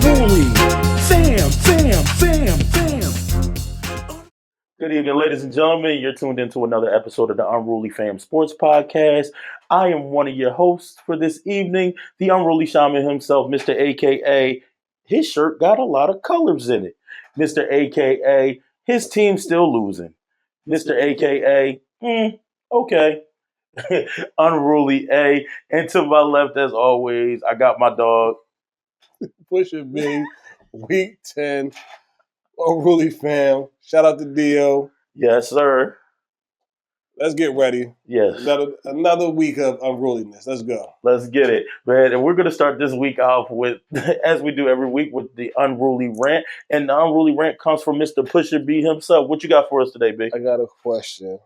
UnRuly Fam. Good evening, ladies and gentlemen. You're tuned into another episode of the UnRuly Fam Sports Podcast. I am one of your hosts for this evening, the Unruly Shaman himself, Mr. AKA. His shirt got a lot of colors in it. Mr. AKA, his team's still losing. Mr. AKA, okay. Unruly A. And to my left, as always, I got my dog. Pushing B, week 10, UnRuly Fam. Shout out to Dio. Yes, sir. Let's get ready. Yes. Another week of unruliness. Let's go. Let's get it, man. And we're going to start this week off with, as we do every week, with the Unruly Rant. And the Unruly Rant comes from Mr. Pusher B himself. What you got for us today, Big? I got a question.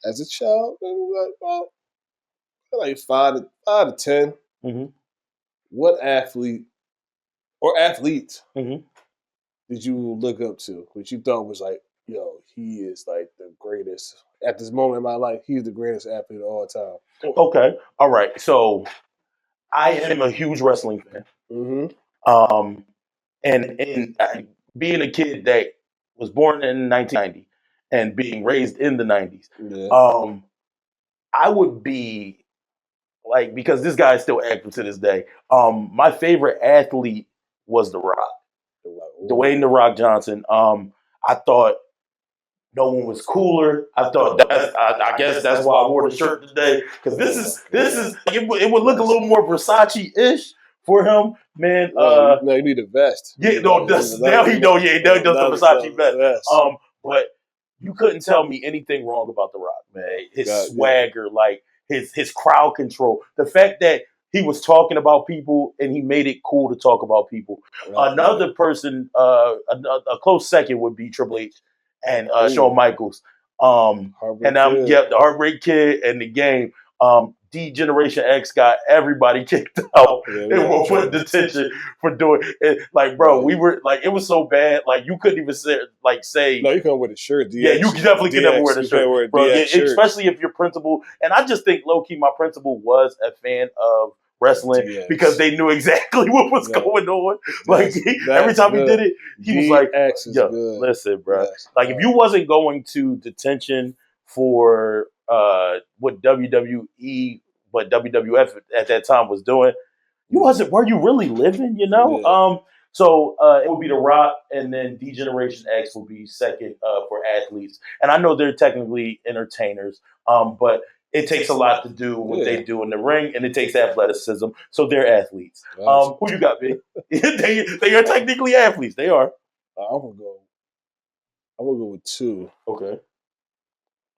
As a child, like 5 to 10, Mm-hmm. what athlete or athletes Mm-hmm. did you look up to, which you thought was like, yo, he is like the greatest. At this moment in my life, he's the greatest athlete of all time. Okay. All right. So I am a huge wrestling fan. Mm-hmm. And being a kid that was born in 1990 and being raised in the 90s, Yeah. I would be like, because this guy is still active to this day, my favorite athlete was The Rock. Dwayne The Rock Johnson. I thought no one was cooler. I thought I guess that's why I wore the shirt today, because this is it would look a little more Versace-ish for him, man. No, you need a vest. Yeah, no, now he does the Versace vest. But you couldn't tell me anything wrong about The Rock, man. His swagger, like his crowd control, the fact that he was talking about people and he made it cool to talk about people. Right. Another person, a close second would be Triple H and Shawn Michaels. The Heartbreak Kid and the Game. D-Generation X got everybody kicked out and were put in detention for doing it. Like, bro, we were like, it was so bad. Like, you couldn't even say. No, you can't wear the shirt. DX, yeah, you definitely can never wear the shirt, bro. Yeah, especially if your principal. And I just think, low key, my principal was a fan of wrestling because they knew exactly what was going on. Like, every time he did it, he was like, "Yo, listen, bro. Like, if you wasn't going to detention for what WWE, what WWF at that time was doing, were you really living, you know?" Yeah. So it would be The Rock, and then D-Generation X will be second for athletes. And I know they're technically entertainers, but it takes a lot to do what they do in the ring, and it takes athleticism. So they're athletes. Who you got, B? They are technically athletes. They are. I'm gonna go with two. Okay.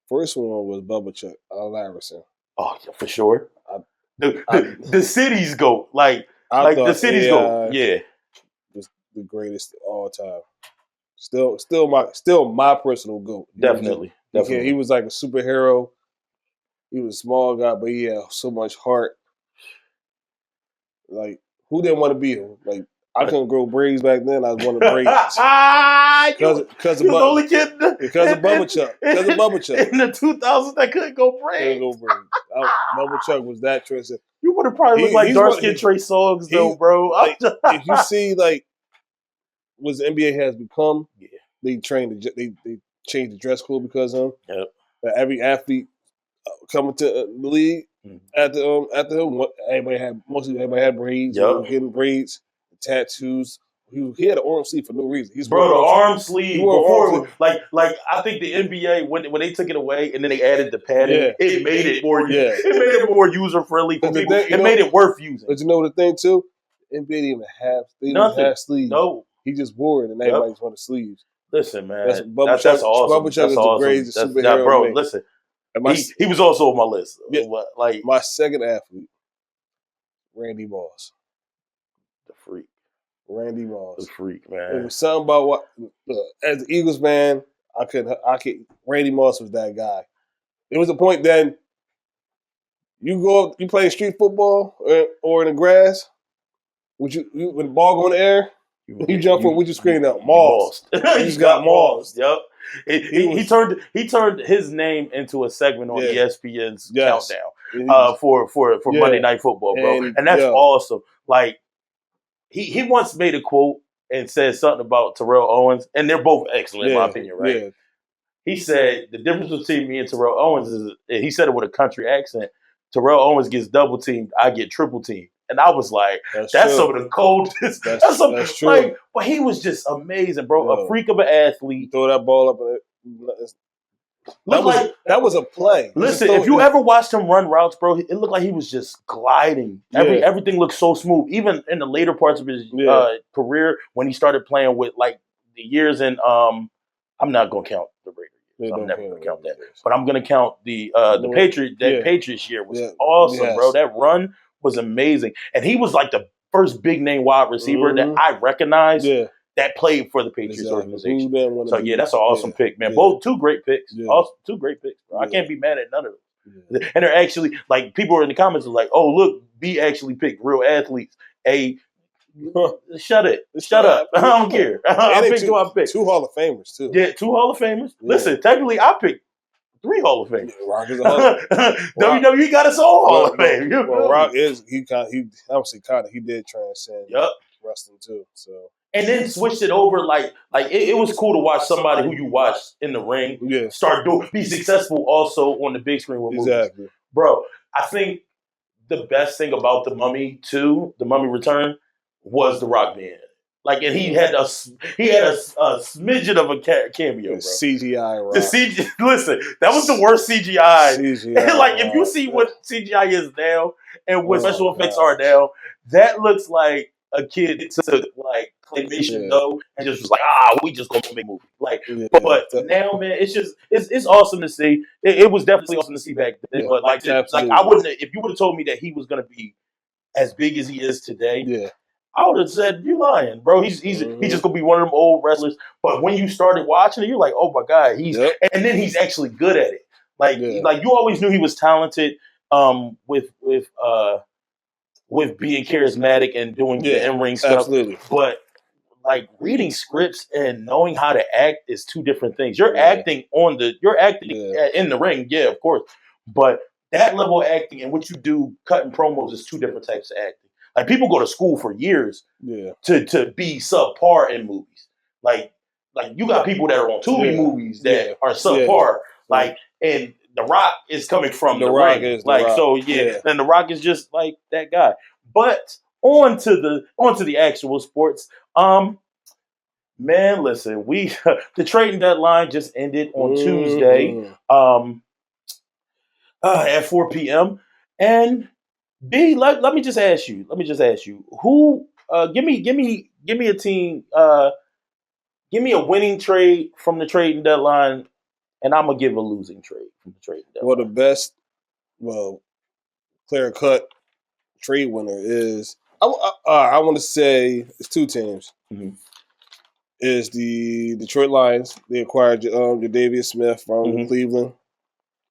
First one was Bubba Chuck Larison. Oh, yeah, for sure. The city's GOAT. The city's GOAT. Yeah. The greatest of all time. Still my personal GOAT. Definitely. He was like a superhero. He was a small guy, but he had so much heart. Like, who didn't want to be him? Like, I couldn't grow braids back then. I wanted braids. Because of only kid because of Bubba Chuck. Because of Bubba Chuck. In the 2000s, that couldn't go braids. Bubba Chuck was that transition. You would have probably looked like dark skin Trey Songz, though, bro. Like, if you see, like, what the NBA has become, they changed the dress code because of him. Yep. Every athlete coming to the league after him, everybody had braids. Yep. Getting braids, tattoos. He had an arm sleeve for no reason. The arm sleeve before, like I think the NBA when they took it away and then they added the padding, it made it more. It made it more user friendly for people. It made it worth using. But you know the thing too, NBA didn't even have sleeves. No, he just wore it, and everybody just wanted sleeves. Listen, man, that's awesome. Bubba Chuck is the greatest superhero. Bro, listen, he was also on my list. Yeah, like my second athlete, Randy Moss, the freak. Randy Moss, the freak, man. It was something about what, as an Eagles fan, I could. Randy Moss was that guy. It was a point then. You go up, you play street football or in the grass. When the ball go in the air, you jump for. Would you scream out Moss? He just got Moss. Yep. He turned his name into a segment on ESPN's Countdown for Monday Night Football, bro, and that's awesome. Like, he once made a quote and said something about Terrell Owens, and they're both excellent in my opinion, right? Yeah. He said the difference between me and Terrell Owens is, he said it with a country accent, Terrell Owens gets double teamed, I get triple teamed. And I was like, that's some of the coldest. That's true. Like, but he was just amazing, bro. A freak of an athlete. Throw that ball up. That was a play. Listen, if you ever watched him run routes, bro, it looked like he was just gliding. Everything looked so smooth. Even in the later parts of his career, when he started playing with like the years in, I'm not gonna count the Raiders. I'm never gonna count that, but I'm gonna count the Patriots. That Patriots year was awesome, bro. That run was amazing, and he was like the first big name wide receiver that I recognized that played for the Patriots organization. So that's an awesome pick, man. Both two great picks. Awesome, two great picks, bro. I can't be mad at none of them. And they're actually like people are in the comments are like, "Oh, look, B actually picked real athletes." Shut up. I don't care. I picked who I picked. 2 Hall of Famers too. Yeah, 2 Hall of Famers. Listen, technically, I picked 3 Hall of Famers. Rock is a Hall of WWE got its own Hall of Fame. Rock is he obviously he did transcend wrestling too. So and then switched it over like it was cool to watch somebody who you watched in the ring be successful also on the big screen with movies. Exactly. Bro, I think the best thing about The Mummy 2, The Mummy Return, was The Rock being in it. Like, and he had a smidgen of a cameo, bro. CGI, Rock. Listen, that was the worst CGI. Like, if you see what CGI is now and what special effects are now, that looks like a kid took like claymation dough and just was like, we just gonna make a movie. Like, but now, man, it's awesome to see. It was definitely awesome to see back then. But like I wouldn't if you would have told me that he was gonna be as big as he is today. I would have said, "You lying, bro. He's just gonna be one of them old wrestlers." But when you started watching it, you're like, "Oh my god, and then he's actually good at it." Like you always knew he was talented with being charismatic and doing the in-ring stuff. Absolutely. But like reading scripts and knowing how to act is two different things. You're acting in the ring, of course. But that level of acting and what you do cutting promos is two different types of acting. Like people go to school for years to be subpar in movies. Like you got people that are on Tubi movies that are subpar. Like and The Rock is coming from the ring. And The Rock is just like that guy. But on to the actual sports. Man, listen, the trading deadline just ended on Tuesday at 4 p.m. And B, let me just ask you. Who give me a team, give me a winning trade from the trading deadline, and I'm gonna give a losing trade from the trading deadline. Clear cut trade winner is I want to say it's 2 teams. Mm-hmm. Is the Detroit Lions. They acquired Jadavius Smith from Cleveland.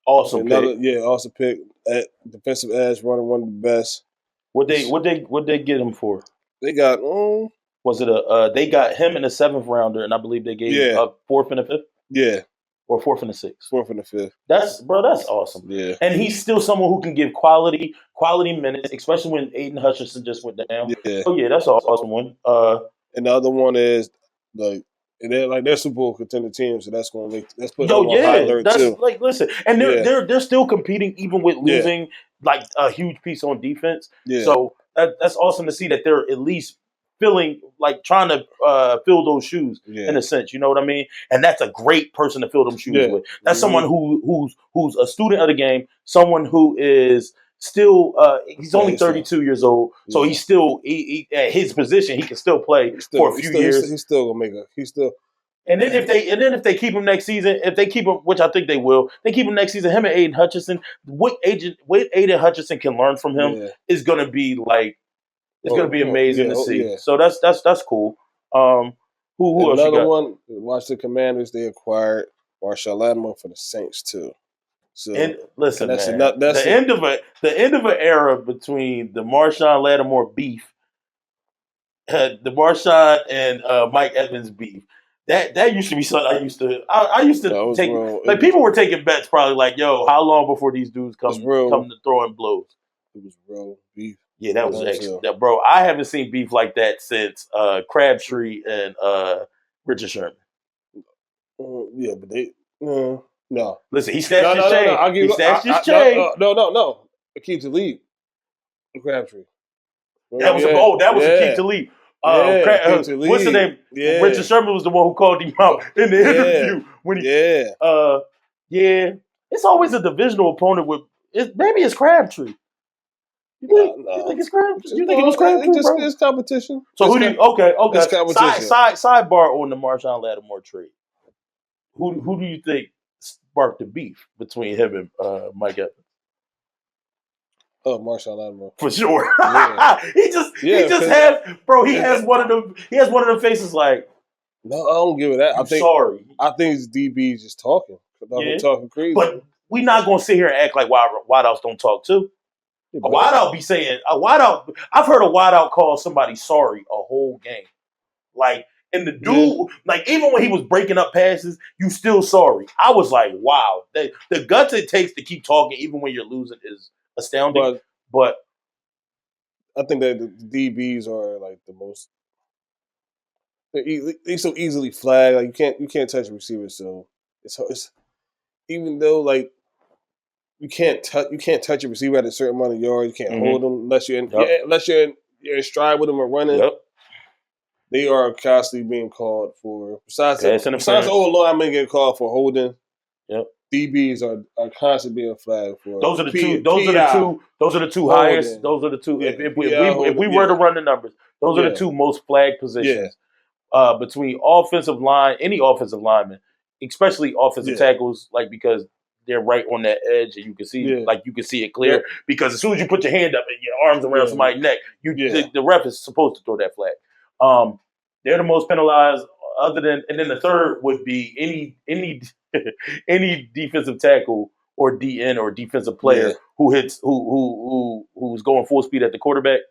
Awesome pick. Awesome pick. At defensive edge, running one of the best. What they get him for? They got was it they got him in the 7th rounder, and I believe they gave a 4th and a 5th. Yeah. Or 4th and a 6th. 4th and a 5th. That's awesome. Yeah. And he's still someone who can give quality minutes, especially when Aiden Hutchinson just went down. Yeah. Oh yeah, that's an awesome one. And the other one is they're Super Bowl contender team, so that's put them on high alert too. Like listen, and they're still competing even with losing like a huge piece on defense. Yeah. So that's awesome to see that they're at least trying to fill those shoes in a sense. You know what I mean? And that's a great person to fill them shoes with. That's someone who's a student of the game, someone who is still he's only 32 years old, so he's still at his position he can still play for a few years. He's still gonna make and then if they keep him next season, if they keep him, which I think they will, they keep him next season. Him and Aiden Hutchinson, what Aiden Hutchinson can learn from him is gonna be like gonna be amazing to see. Yeah. So that's cool. Who else? Another one. Watch the Commanders. They acquired Marshall Lattimore for the Saints too. So, and listen, that's the end of an era between the Marshawn Lattimore beef, the Marshawn and Mike Evans beef. That used to be something I used to take. Like people were taking bets, probably like, "Yo, how long before these dudes come to throwing blows?" It was real beef. Yeah, that was excellent. Bro, I haven't seen beef like that since Crabtree and Richard Sherman. Yeah, but they no. Listen, he snatched his chain. He snatched his chain. No. Akeem Talib. Crabtree. That was Akeem Talib. What's the name? Yeah. Richard Sherman was the one who called him out in the interview when he. It's always a divisional opponent with. Maybe it's Crabtree. You think it's Crabtree? You think it was Crabtree? It's competition. So who do you? Okay. It's competition. Sidebar on the Marshawn Lattimore trade. Who do you think sparked the beef between him and Mike Evans? Oh, Marshawn Lattimore. For sure. Yeah. he has one of them faces like. No, I don't give it that. I think it's DBs just talking. Talking crazy. But we not gonna sit here and act like wideouts don't talk too. Yeah, a wideout be saying I've heard a wideout call somebody sorry a whole game. Like, and the dude, like, even when he was breaking up passes, you still sorry. I was like, wow. The guts it takes to keep talking even when you're losing is astounding. But I think that the DBs are like the most. They're so easily flagged. Like you can't touch a receiver. So it's even though like you can't touch a receiver at a certain amount of yards. You can't hold them unless you're in stride with them or running. Yep. They are constantly being called for. Besides the old linemen getting called for holding. Yep. DBs are constantly being flagged for. Those are the two. Those are the two highest. Those are the two. Yeah. If we were to run the numbers, those are the two most flagged positions between offensive line, any offensive lineman, especially offensive tackles, like because they're right on that edge and you can see it clear. Because as soon as you put your hand up and your arms around somebody's neck, the ref is supposed to throw that flag. They're the most penalized. And then the third would be any defensive tackle or DN or defensive player who's going full speed at the quarterback,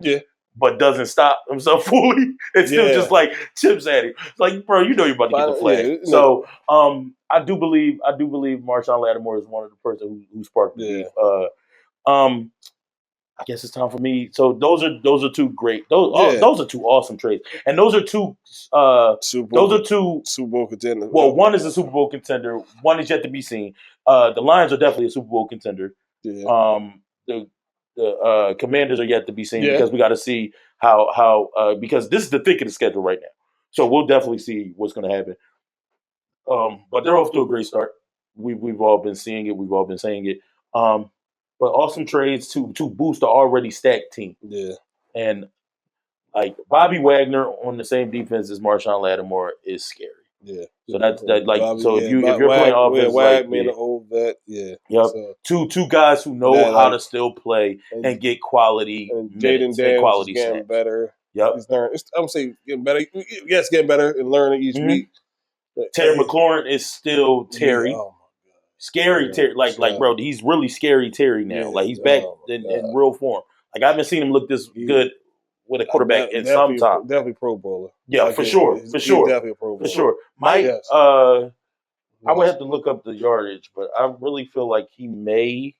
but doesn't stop himself fully. It's still just like chips at him. It's like, bro, you know you're about to get the flag. So I do believe Marshawn Lattimore is one of the person who sparked the beef. I guess it's time for me. So those are two great. Those are two awesome trades, and those are two. Super Bowl contenders. Well, one is a Super Bowl contender. One is yet to be seen. The Lions are definitely a Super Bowl contender. Yeah. The Commanders are yet to be seen because we got to see how because this is the thick of the schedule right now. So we'll definitely see what's going to happen. But they're off to a great start. We've all been seeing it. We've all been saying it. But awesome trades to boost the already stacked team. Yeah. And like Bobby Wagner on the same defense as Marshawn Lattimore is scary. Yeah. So that's that like Bobby, so if you're playing offense like an old vet, Yep. So, two guys who know how to still play and get quality minutes and quality getting snaps. Better. Yep. I'm saying getting better. Yes, getting better and learning each week. Terry McLaurin is still Terry. Yeah, oh. Scary Terry, like bro, he's really scary Terry now. Like he's back in real form. Like I haven't seen him look this good with a quarterback in some time. Definitely Pro Bowler. Yeah, for sure. Definitely a Pro Bowler. For sure. Mike, I would have to look up the yardage, but I really feel like he may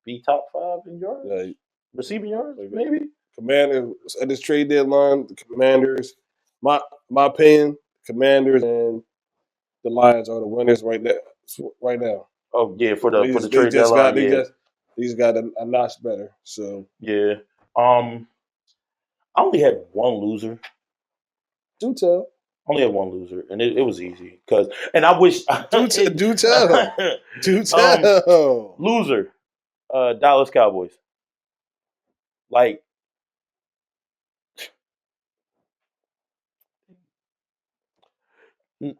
be top 5 in yards, receiving yards, maybe. Commanders at this trade deadline, the Commanders, my opinion, Commanders and the Lions are the winners right now. Oh yeah, for the trade deadline. They just got a notch better. So yeah, I only had one loser. Do tell. I only had one loser, and it was easy and I wish. Do tell. Loser, Dallas Cowboys. Like.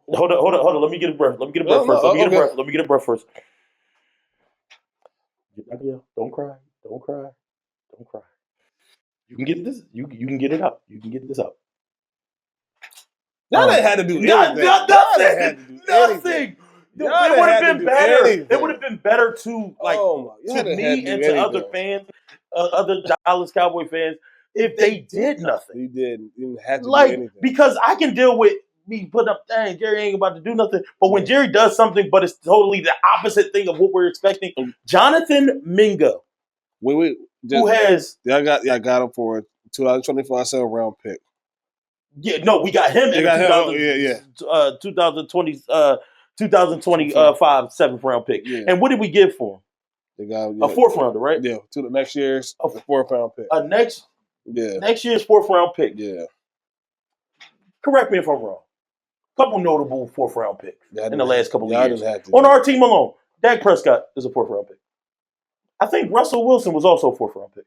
Hold on. Let me get a breath. Let me get a breath first. Don't cry. You can get this. You can get it out. You can get this out. Y'all had to do anything. Nothing. It would have been better. It would have been better to me and to other fans, other Dallas Cowboy fans, if they did nothing. You didn't have to do anything. Because I can deal with me putting up, dang, Jerry ain't about to do nothing. But when Jerry does something, but it's totally the opposite thing of what we're expecting. Jonathan Mingo. Wait. who has? I got him for a 2025 7th-round pick. Yeah, no, we got him in the 2025 7th-round pick. Yeah. And what did we give for him? They got a 4th-rounder, right? Yeah, to the next year's a 4th-round pick. Next year's 4th-round pick. Yeah. Correct me if I'm wrong. Couple notable 4th-round picks in the last couple of years. On our team alone, Dak Prescott is a 4th-round pick. I think Russell Wilson was also a 4th-round pick.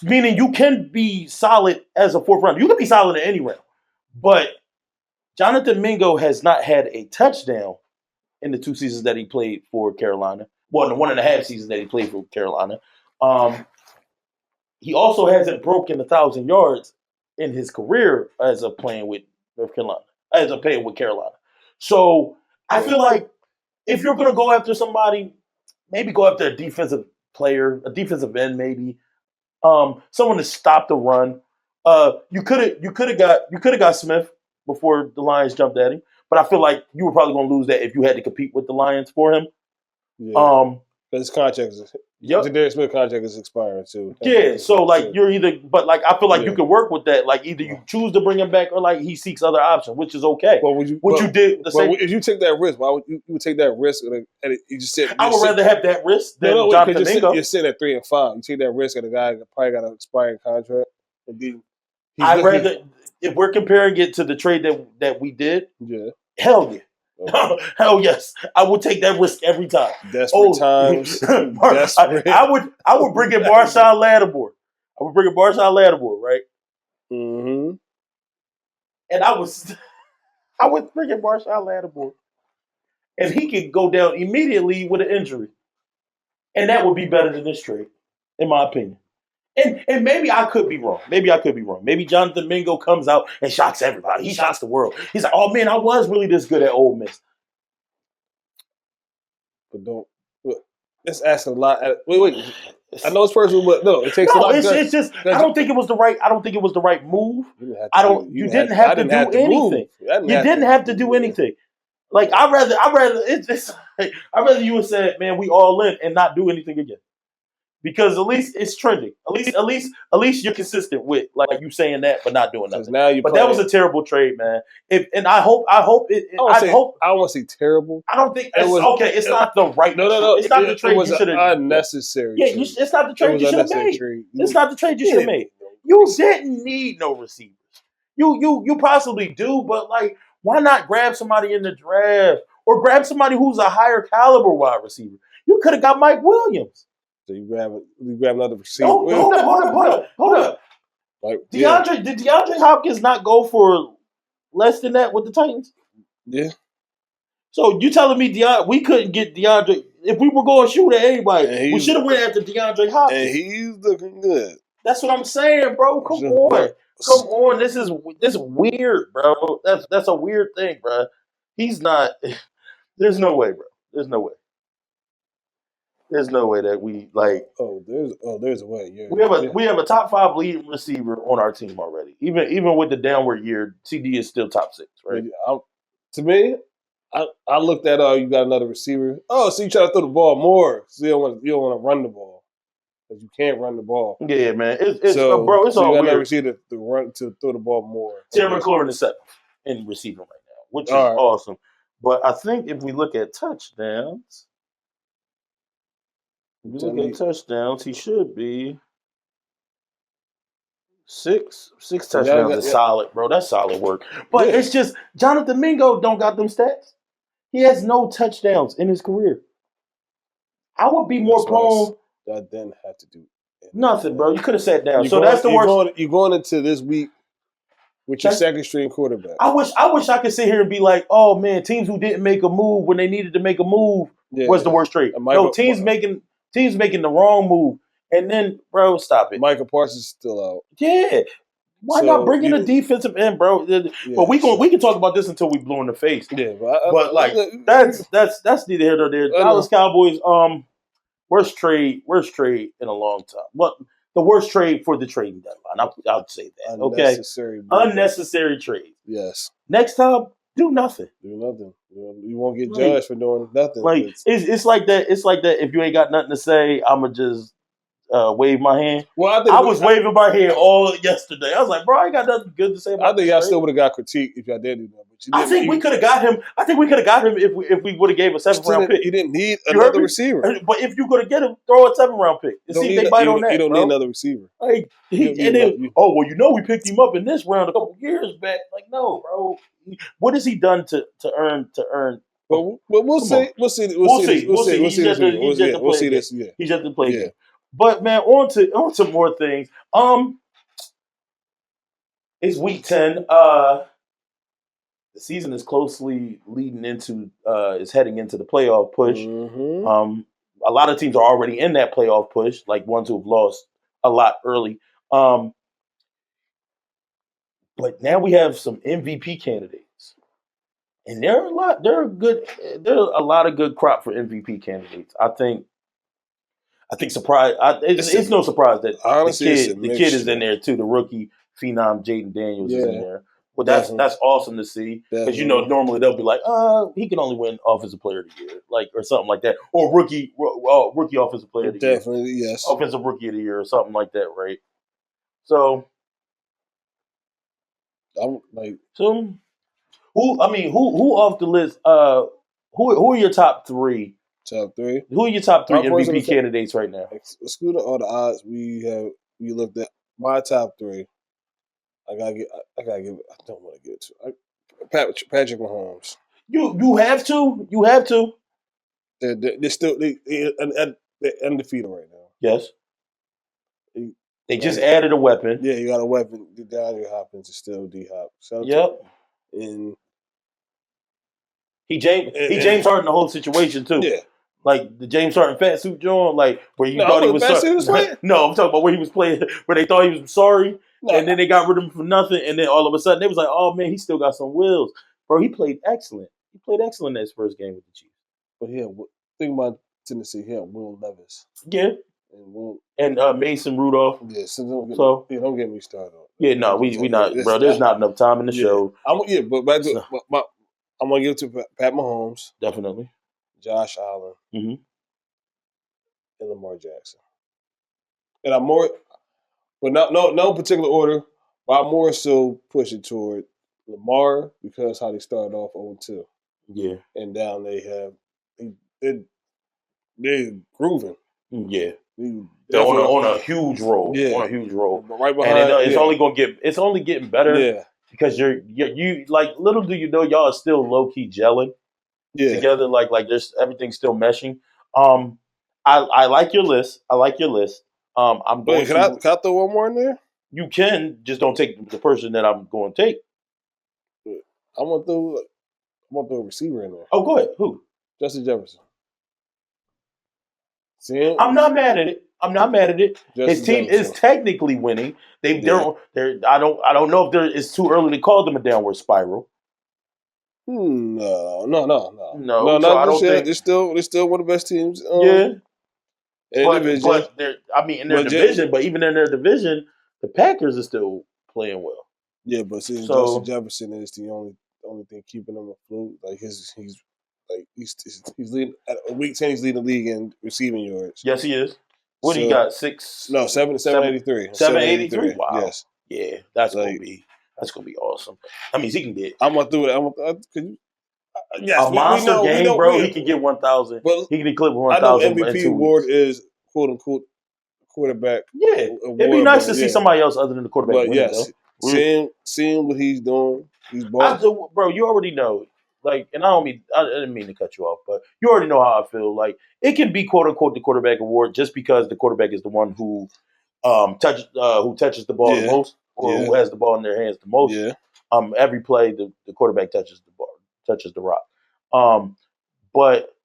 Meaning you can be solid as a 4th-rounder. You can be solid in any round. But Jonathan Mingo has not had a touchdown in the 2 seasons that he played for Carolina. Well, in the 1.5 seasons that he played for Carolina. He also hasn't broken 1,000 yards in his career as a playing with North Carolina, as a playing with Carolina. So I feel like if you're going to go after somebody, maybe go after a defensive player, a defensive end, maybe someone to stop the run. You could have got Smith before the Lions jumped at him, but I feel like you were probably going to lose that if you had to compete with the Lions for him. Yeah. His contract is Darius Smith contract is expiring too. Yeah, so like you're either, but like I feel like you can work with that. Like either you choose to bring him back or like he seeks other options, which is okay. But if you take that risk, why would you would take that risk? And you just said I would rather have that risk than Jonathan Mingo. You're sitting at 3-5. You take that risk, and the guy probably got an expiring contract. I'd rather if we're comparing it to the trade that we did. Yeah, hell yeah. Okay. Hell yes, I would take that risk every time. Desperate times. Desperate. I would bring in Marshawn Lattimore. Right? Mm-hmm. And I would bring in Marshawn Lattimore, and he could go down immediately with an injury, and that would be better than this trade, in my opinion. And maybe I could be wrong. Maybe Jonathan Mingo comes out and shocks everybody. He shocks the world. He's like, oh, man, I was really this good at Ole Miss. But it's asking a lot. Wait. I know it's personal, but no, it takes a lot. It's just I don't think it was the right move. You didn't have to do anything. You didn't have to do anything. Like I'd rather you had said, man, we all in and not do anything again. Because at least it's trending. At least you're consistent with like you saying that, but not doing nothing. But that was a terrible trade, man. I hope it. I don't want to say terrible. I don't think it's not the right. No. It's not the trade you should have. Unnecessary. Yeah, it's not the trade you should have made. It's not the trade you should have made. You didn't need no receivers. You possibly do, but like, why not grab somebody in the draft or grab somebody who's a higher caliber wide receiver? You could have got Mike Williams. So you grab another receiver. Hold up. Like, did DeAndre Hopkins not go for less than that with the Titans? Yeah. So you telling me we couldn't get DeAndre if we were going to shoot at anybody? We should have went after DeAndre Hopkins. And he's looking good. That's what I'm saying, bro. Come on. This is weird, bro. That's a weird thing, bro. He's not. There's no way, bro. There's no way. There's no way that we like. There's a way. Yeah. We have a top 5 leading receiver on our team already. Even with the downward year, CD is still top 6, right? To me, I looked at you got another receiver. Oh, so you try to throw the ball more. So you don't want to run the ball because you can't run the ball. Yeah, man. It's all weird. You got another receiver to throw the ball more. Terry McLaurin is 7th in receiving right now, which is awesome. But I think if we look at touchdowns. If you look at touchdowns, he should be 6 touchdowns is solid, bro. That's solid work. But it's just Jonathan Mingo don't got them stats. He has no touchdowns in his career. I would be more prone. That didn't have to do nothing, bro. You could have sat down. That's the worst. You're going into this week with your second string quarterback. I wish I could sit here and be like, oh man, teams who didn't make a move when they needed to make a move was the worst trade. No, teams making the wrong move. And then, bro, stop it. Michael Parsons is still out. Yeah. Why not bring in a defensive end, bro? But we can talk about this until we blue in the face. Yeah, but like that's neither here nor there. Dallas Cowboys, worst trade in a long time. Well, the worst trade for the trading deadline. I'll say that. Unnecessary trade. Yes. Next time, Do nothing. Do nothing. You won't get judged for doing nothing. Like it's like that. It's like that. If you ain't got nothing to say, I'ma just wave my hand. Well, I was waving my hand all yesterday. I was like, bro, I ain't got nothing good to say about this. I think y'all still would have got critique if y'all did that. I think we could have got him. I think we could have got him if we would have gave a 7th-round pick. He didn't need another receiver. But if you could have get him, throw a 7th-round pick and see if they bite on that. You don't need another receiver. Like, we picked him up in this round a couple years back. Like, no, bro. What has he done to earn? But we'll see. We'll see. He's just the play game. But man, on to more things. It's week 10. The season is closely is heading into the playoff push. Mm-hmm. A lot of teams are already in that playoff push, like ones who have lost a lot early. But now we have some MVP candidates, and there are a lot of good crop for MVP candidates. I think surprise. It's no surprise that the kid is in there too. The rookie phenom Jaden Daniels is in there. Well, that's awesome to see because normally they'll be like, he can only win Offensive Player of the Year, or something like that, or rookie Offensive Player of the Year, definitely yes, Offensive Rookie of the Year or something like that, right? So, I'm like, who off the list? Who are your top three? Top three. Who are your top three MVP candidates right now? Excluding all the odds, we looked at my top three. I gotta give. I don't want to get to Patrick Mahomes. You have to. You have to. They're still undefeated right now. Yes. They just added a weapon. Yeah, you got a weapon. DeAndre Hopkins is still D-Hop. Yep. And he James Harden the whole situation too. Yeah. Like the James Harden fat suit joint, like where you thought he was sorry. No, I'm talking about where he was playing, where they thought he was sorry, and then they got rid of him for nothing, and then all of a sudden they was like, "Oh man, he still got some wheels, bro." He played excellent. He played excellent in his first game with the Chiefs. But think about Tennessee. He had Will Levis. Yeah. And Mason Rudolph. Yeah. Don't get me started. Yeah, no, we not, bro. There's not enough time in the show. But back to I'm gonna give it to Pat Mahomes. Definitely. Josh Allen, and Lamar Jackson, and I'm more, but no particular order. But I'm more so pushing toward Lamar because how they started off 0-2. Yeah, and down they're grooving. Yeah, they're on a huge roll. Yeah, on a huge roll. But right behind, and it's only getting better. Yeah, because you like little do you know y'all are still low key gelling. Yeah. Together, like there's everything's still meshing. I like your list. I'm going. Can I throw one more in there? You can, just don't take the person that I'm going to take. I'm gonna throw a receiver in there. Oh, go ahead. Who? Justin Jefferson. I'm not mad at it. His team is technically winning. I don't know if it's too early to call them a downward spiral. No. So I don't think they're still one of the best teams. But in their division. But even in their division, the Packers are still playing well. Yeah, but Justin Jefferson is the only thing keeping them afloat. Like he's leading at week 10. He's leading the league in receiving yards. Yes, he is. What do you got? 783. 783. Wow. Yes. Yeah, that's gonna be awesome. That means he can get. I'm gonna do it. A monster game, bro. He can get 1,000. He can eclipse 1,000. I know MVP award is quote unquote quarterback. Yeah, it'd be nice to see somebody else other than the quarterback. But yes, seeing what he's doing, he's balling. Bro, you already know. Like, and I didn't mean to cut you off, but you already know how I feel. Like, it can be quote unquote the quarterback award just because the quarterback is the one who touches the ball the most, or who has the ball in their hands the most. Yeah. Every play the quarterback touches the rock. But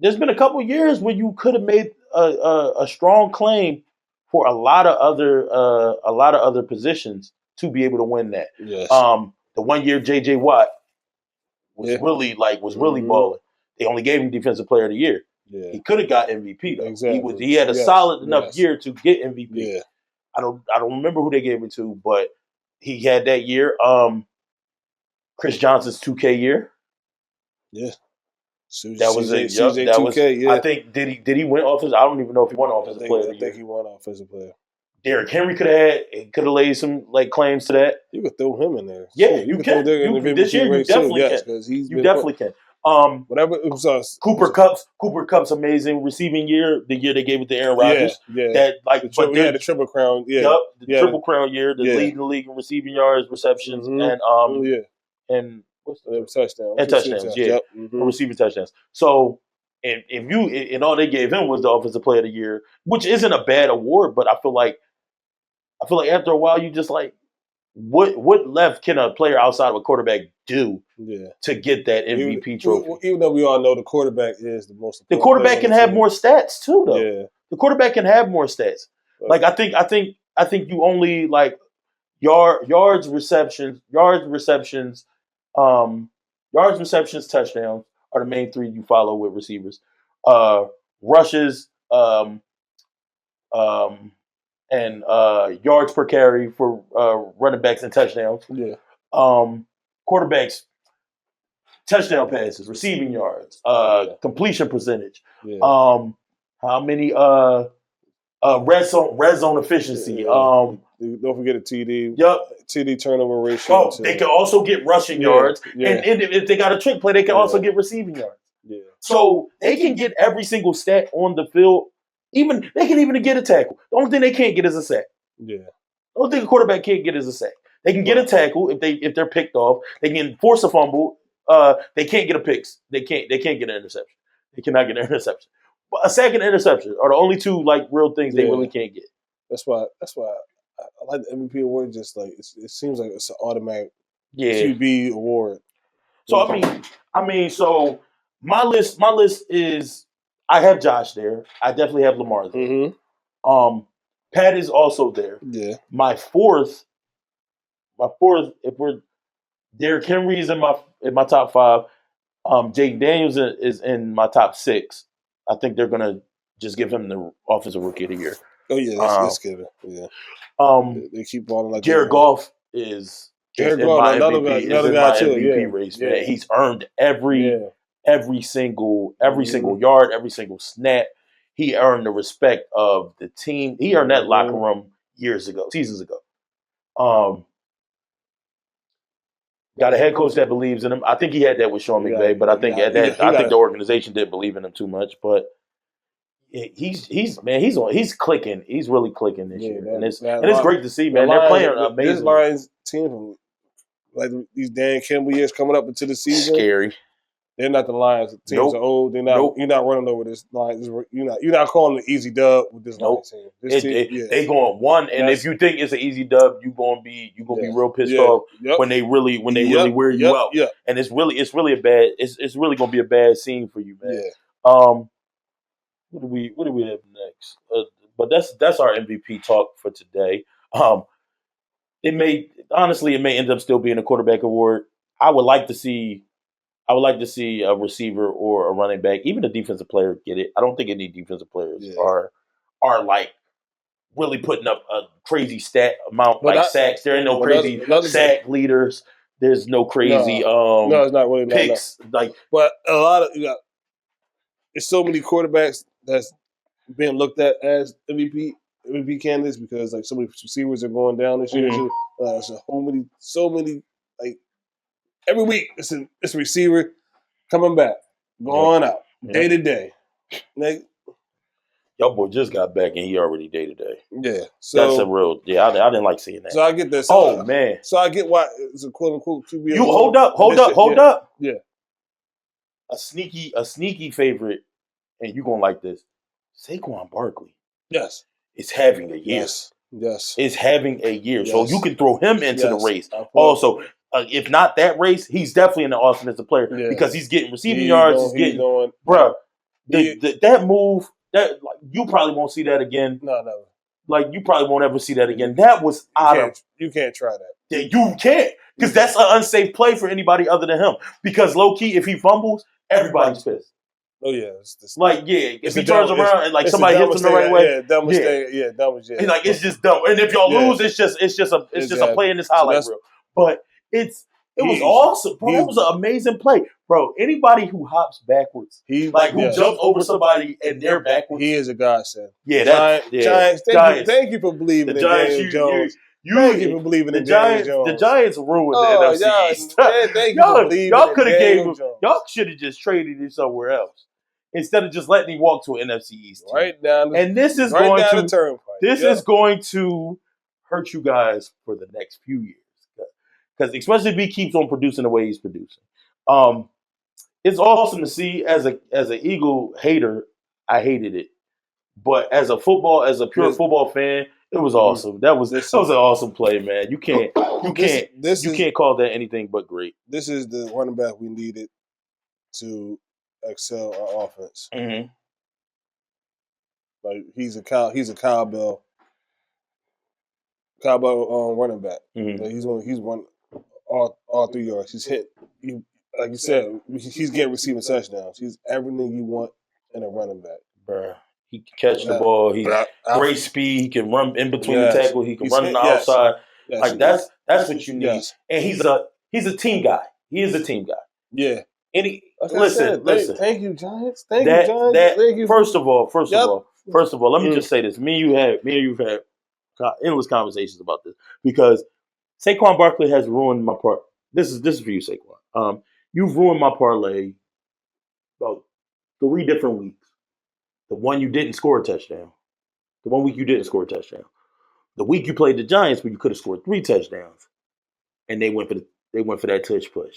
there's been a couple years where you could have made a strong claim for a lot of other positions to be able to win that. Yes. The 1 year J.J. Watt was really balling. They only gave him Defensive Player of the Year. Yeah. He could have got MVP though. Exactly. He had a solid enough year to get MVP. Yeah. I don't remember who they gave it to, but he had that year. Chris Johnson's 2K year. Yeah. That was it. Yep, that 2K, was. Yeah. I think did he win offensive? I don't even know if he won offensive player of the year. I think he won offensive player. Derrick Henry could have laid some claims to that. You could throw him in there. Yeah, you can. This year you definitely can. Because you definitely can. Whatever. Cooper Kupp's amazing receiving year. The year they gave it to Aaron Rodgers. Yeah. That the Triple Crown. Yeah. Yep, the Triple Crown year. Leading the league in receiving yards, receptions, and what's the touchdowns. And touchdowns. Yeah, receiving touchdowns. So. And if all they gave him was the offensive player of the year, which isn't a bad award, but I feel like after a while you just like what left can a player outside of a quarterback do to get that MVP trophy? Even though we all know the quarterback is the most important. The quarterback can have more stats too, though. Yeah. The quarterback can have more stats. Like I think you only like yards, receptions, touchdowns are the main three you follow with receivers. Rushes, and yards per carry for running backs and touchdowns. Yeah. Quarterbacks, touchdown passes, receiving yards, completion percentage. Yeah. How many red zone efficiency. Yeah. Don't forget a TD. Yep. TD turnover ratio. They can also get rushing yards. Yeah. And if they got a trick play, they can also get receiving yards. Yeah. So they can get every single stat on the field. They can even get a tackle. The only thing they can't get is a sack. Yeah. The only thing a quarterback can't get is a sack. They can get a tackle if they're picked off. They can force a fumble. They can't get a picks. They can't get an interception. They cannot get an interception. But a sack and interception are the only two real things they really can't get. That's why I like the MVP award. Just like it seems like it's an automatic QB award. So so my list is I have Josh there. I definitely have Lamar there. Mm-hmm. Pat is also there. Yeah. My fourth, if we're Derrick Henry is in my top 5. Jake Daniels is in my top 6. I think they're gonna just give him the offensive rookie of the year. Oh yeah, that's good. Yeah. They keep balling like Jared Goff is another guy too. MVP race. Man. He's earned every single yard, every single snap. He earned the respect of the team. He earned that locker room seasons ago. Got a head coach that believes in him. I think he had that with Sean McVay, but I think the organization didn't believe in him too much. But he's clicking. He's really clicking this year, and it's great to see, man. They're playing amazing. This Lions team, like these Dan Campbell years coming up into the season, scary. They're not the Lions. The teams are old. They're not. You're not running over this Lions. You're not calling an easy dub with this Lions team. They going one, and if you think it's an easy dub, you gonna be real pissed off when they really wear you out. Yeah. And it's really gonna be a bad scene for you, man. Yeah. What do we have next? But that's our MVP talk for today. It may end up still being a quarterback award. I would like to see a receiver or a running back, even a defensive player, get it. I don't think any defensive players are like really putting up a crazy stat amount sacks. There ain't no crazy sack leaders. There's no crazy no, it's not really picks. No. But a lot of there's so many quarterbacks that's being looked at as MVP candidates because like so many receivers are going down this year. Mm-hmm. So many like. Every week, it's a receiver coming back, going out, day to day. Like, your boy just got back and he already day to day. Yeah, so that's a real. Yeah, I didn't like seeing that. So I get that. So, man, so I get why it's a quote unquote QB. You hold up. Yeah, a sneaky favorite, and you gonna like this. Saquon Barkley. Yes, it's having a year. Yes, it's having a year. Yes. So you can throw him into the race. Also. If not that race, he's definitely an offensive player because he's getting receiving yards. That move that you probably won't see that again. No. Like you probably won't ever see that again. That was you can't try that. Yeah, you can't because that's an unsafe play for anybody other than him. Because low key, if he fumbles, everybody's pissed. Oh yeah, if he turns around and somebody hits him the right way, dumb mistake. Yeah, dumb mistake. It's just dumb. And if y'all lose, it's just a play in this highlight reel. But It was awesome, bro. That was an amazing play, bro. Anybody who hops backwards, who jumps over somebody and they're backwards, he is a godsend. Yeah, Giants. Thank you for believing in Daniel Jones. Thank you for believing in Daniel Jones. The Giants ruined the NFC East. Thank you for believing y'all could have gave him. Y'all should have just traded him somewhere else instead of just letting him walk to an NFC East team. Right down. This is going to hurt you guys for the next few years. Because especially if he keeps on producing the way he's producing. It's awesome to see as an Eagle hater, I hated it. But as a pure football fan, it was awesome. That was an awesome play, man. You can't call that anything but great. This is the running back we needed to excel our offense. Mm-hmm. Like he's a cowbell running back. Mm-hmm. Like he's won all 3 yards. He's hit. Like you said, he's getting receiving touchdowns. He's everything you want in a running back, bruh. He can catch the ball. He's great speed. He can run in between the tackle. He can run on the outside. Yes. Like that's what you need. Yes. And he's a team guy. He is a team guy. Yeah. And listen. Thank you, Giants. Thank you, Giants. Thank you. First of all, let me just say this. Me and you've had endless conversations about this because Saquon Barkley has ruined my part. This is for you, Saquon. You've ruined my parlay about 3 different weeks. The one you didn't score a touchdown. The 1 week you didn't score a touchdown. The week you played the Giants where you could have scored 3 touchdowns. And they went for that touch push.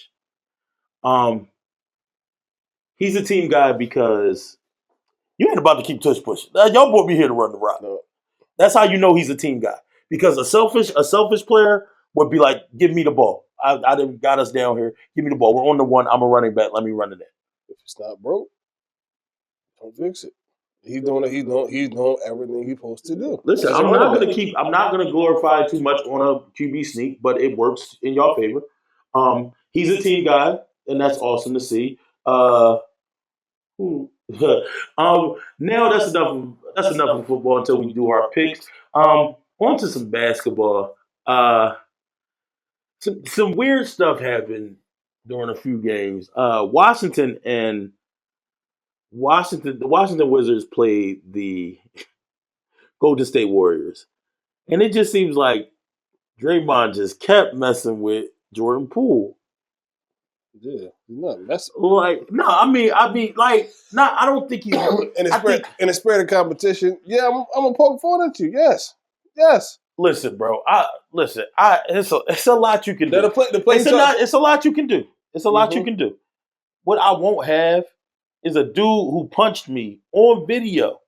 He's a team guy because you ain't about to keep touch pushing. Y'all brought me here to run the rock. No. That's how you know he's a team guy. Because a selfish player would be like, give me the ball. I done got us down here. Give me the ball. We're on the 1. I'm a running back. Let me run it in. If it's not broke, don't fix it. He's doing everything he's supposed to do. Listen, I'm not gonna glorify too much on a QB sneak, but it works in your favor. He's a team guy, and that's awesome to see. Now that's enough of football until we do our picks. On to some basketball. Some weird stuff happened during a few games. The Washington Wizards played the Golden State Warriors. And it just seems like Draymond just kept messing with Jordan Poole. Yeah, no, that's like no. I don't think he's in the spirit of competition. Yeah, I'm gonna poke fun at you. Yes. Listen, bro. It's a lot you can do. It's a lot you can do. It's a lot you can do. What I won't have is a dude who punched me on video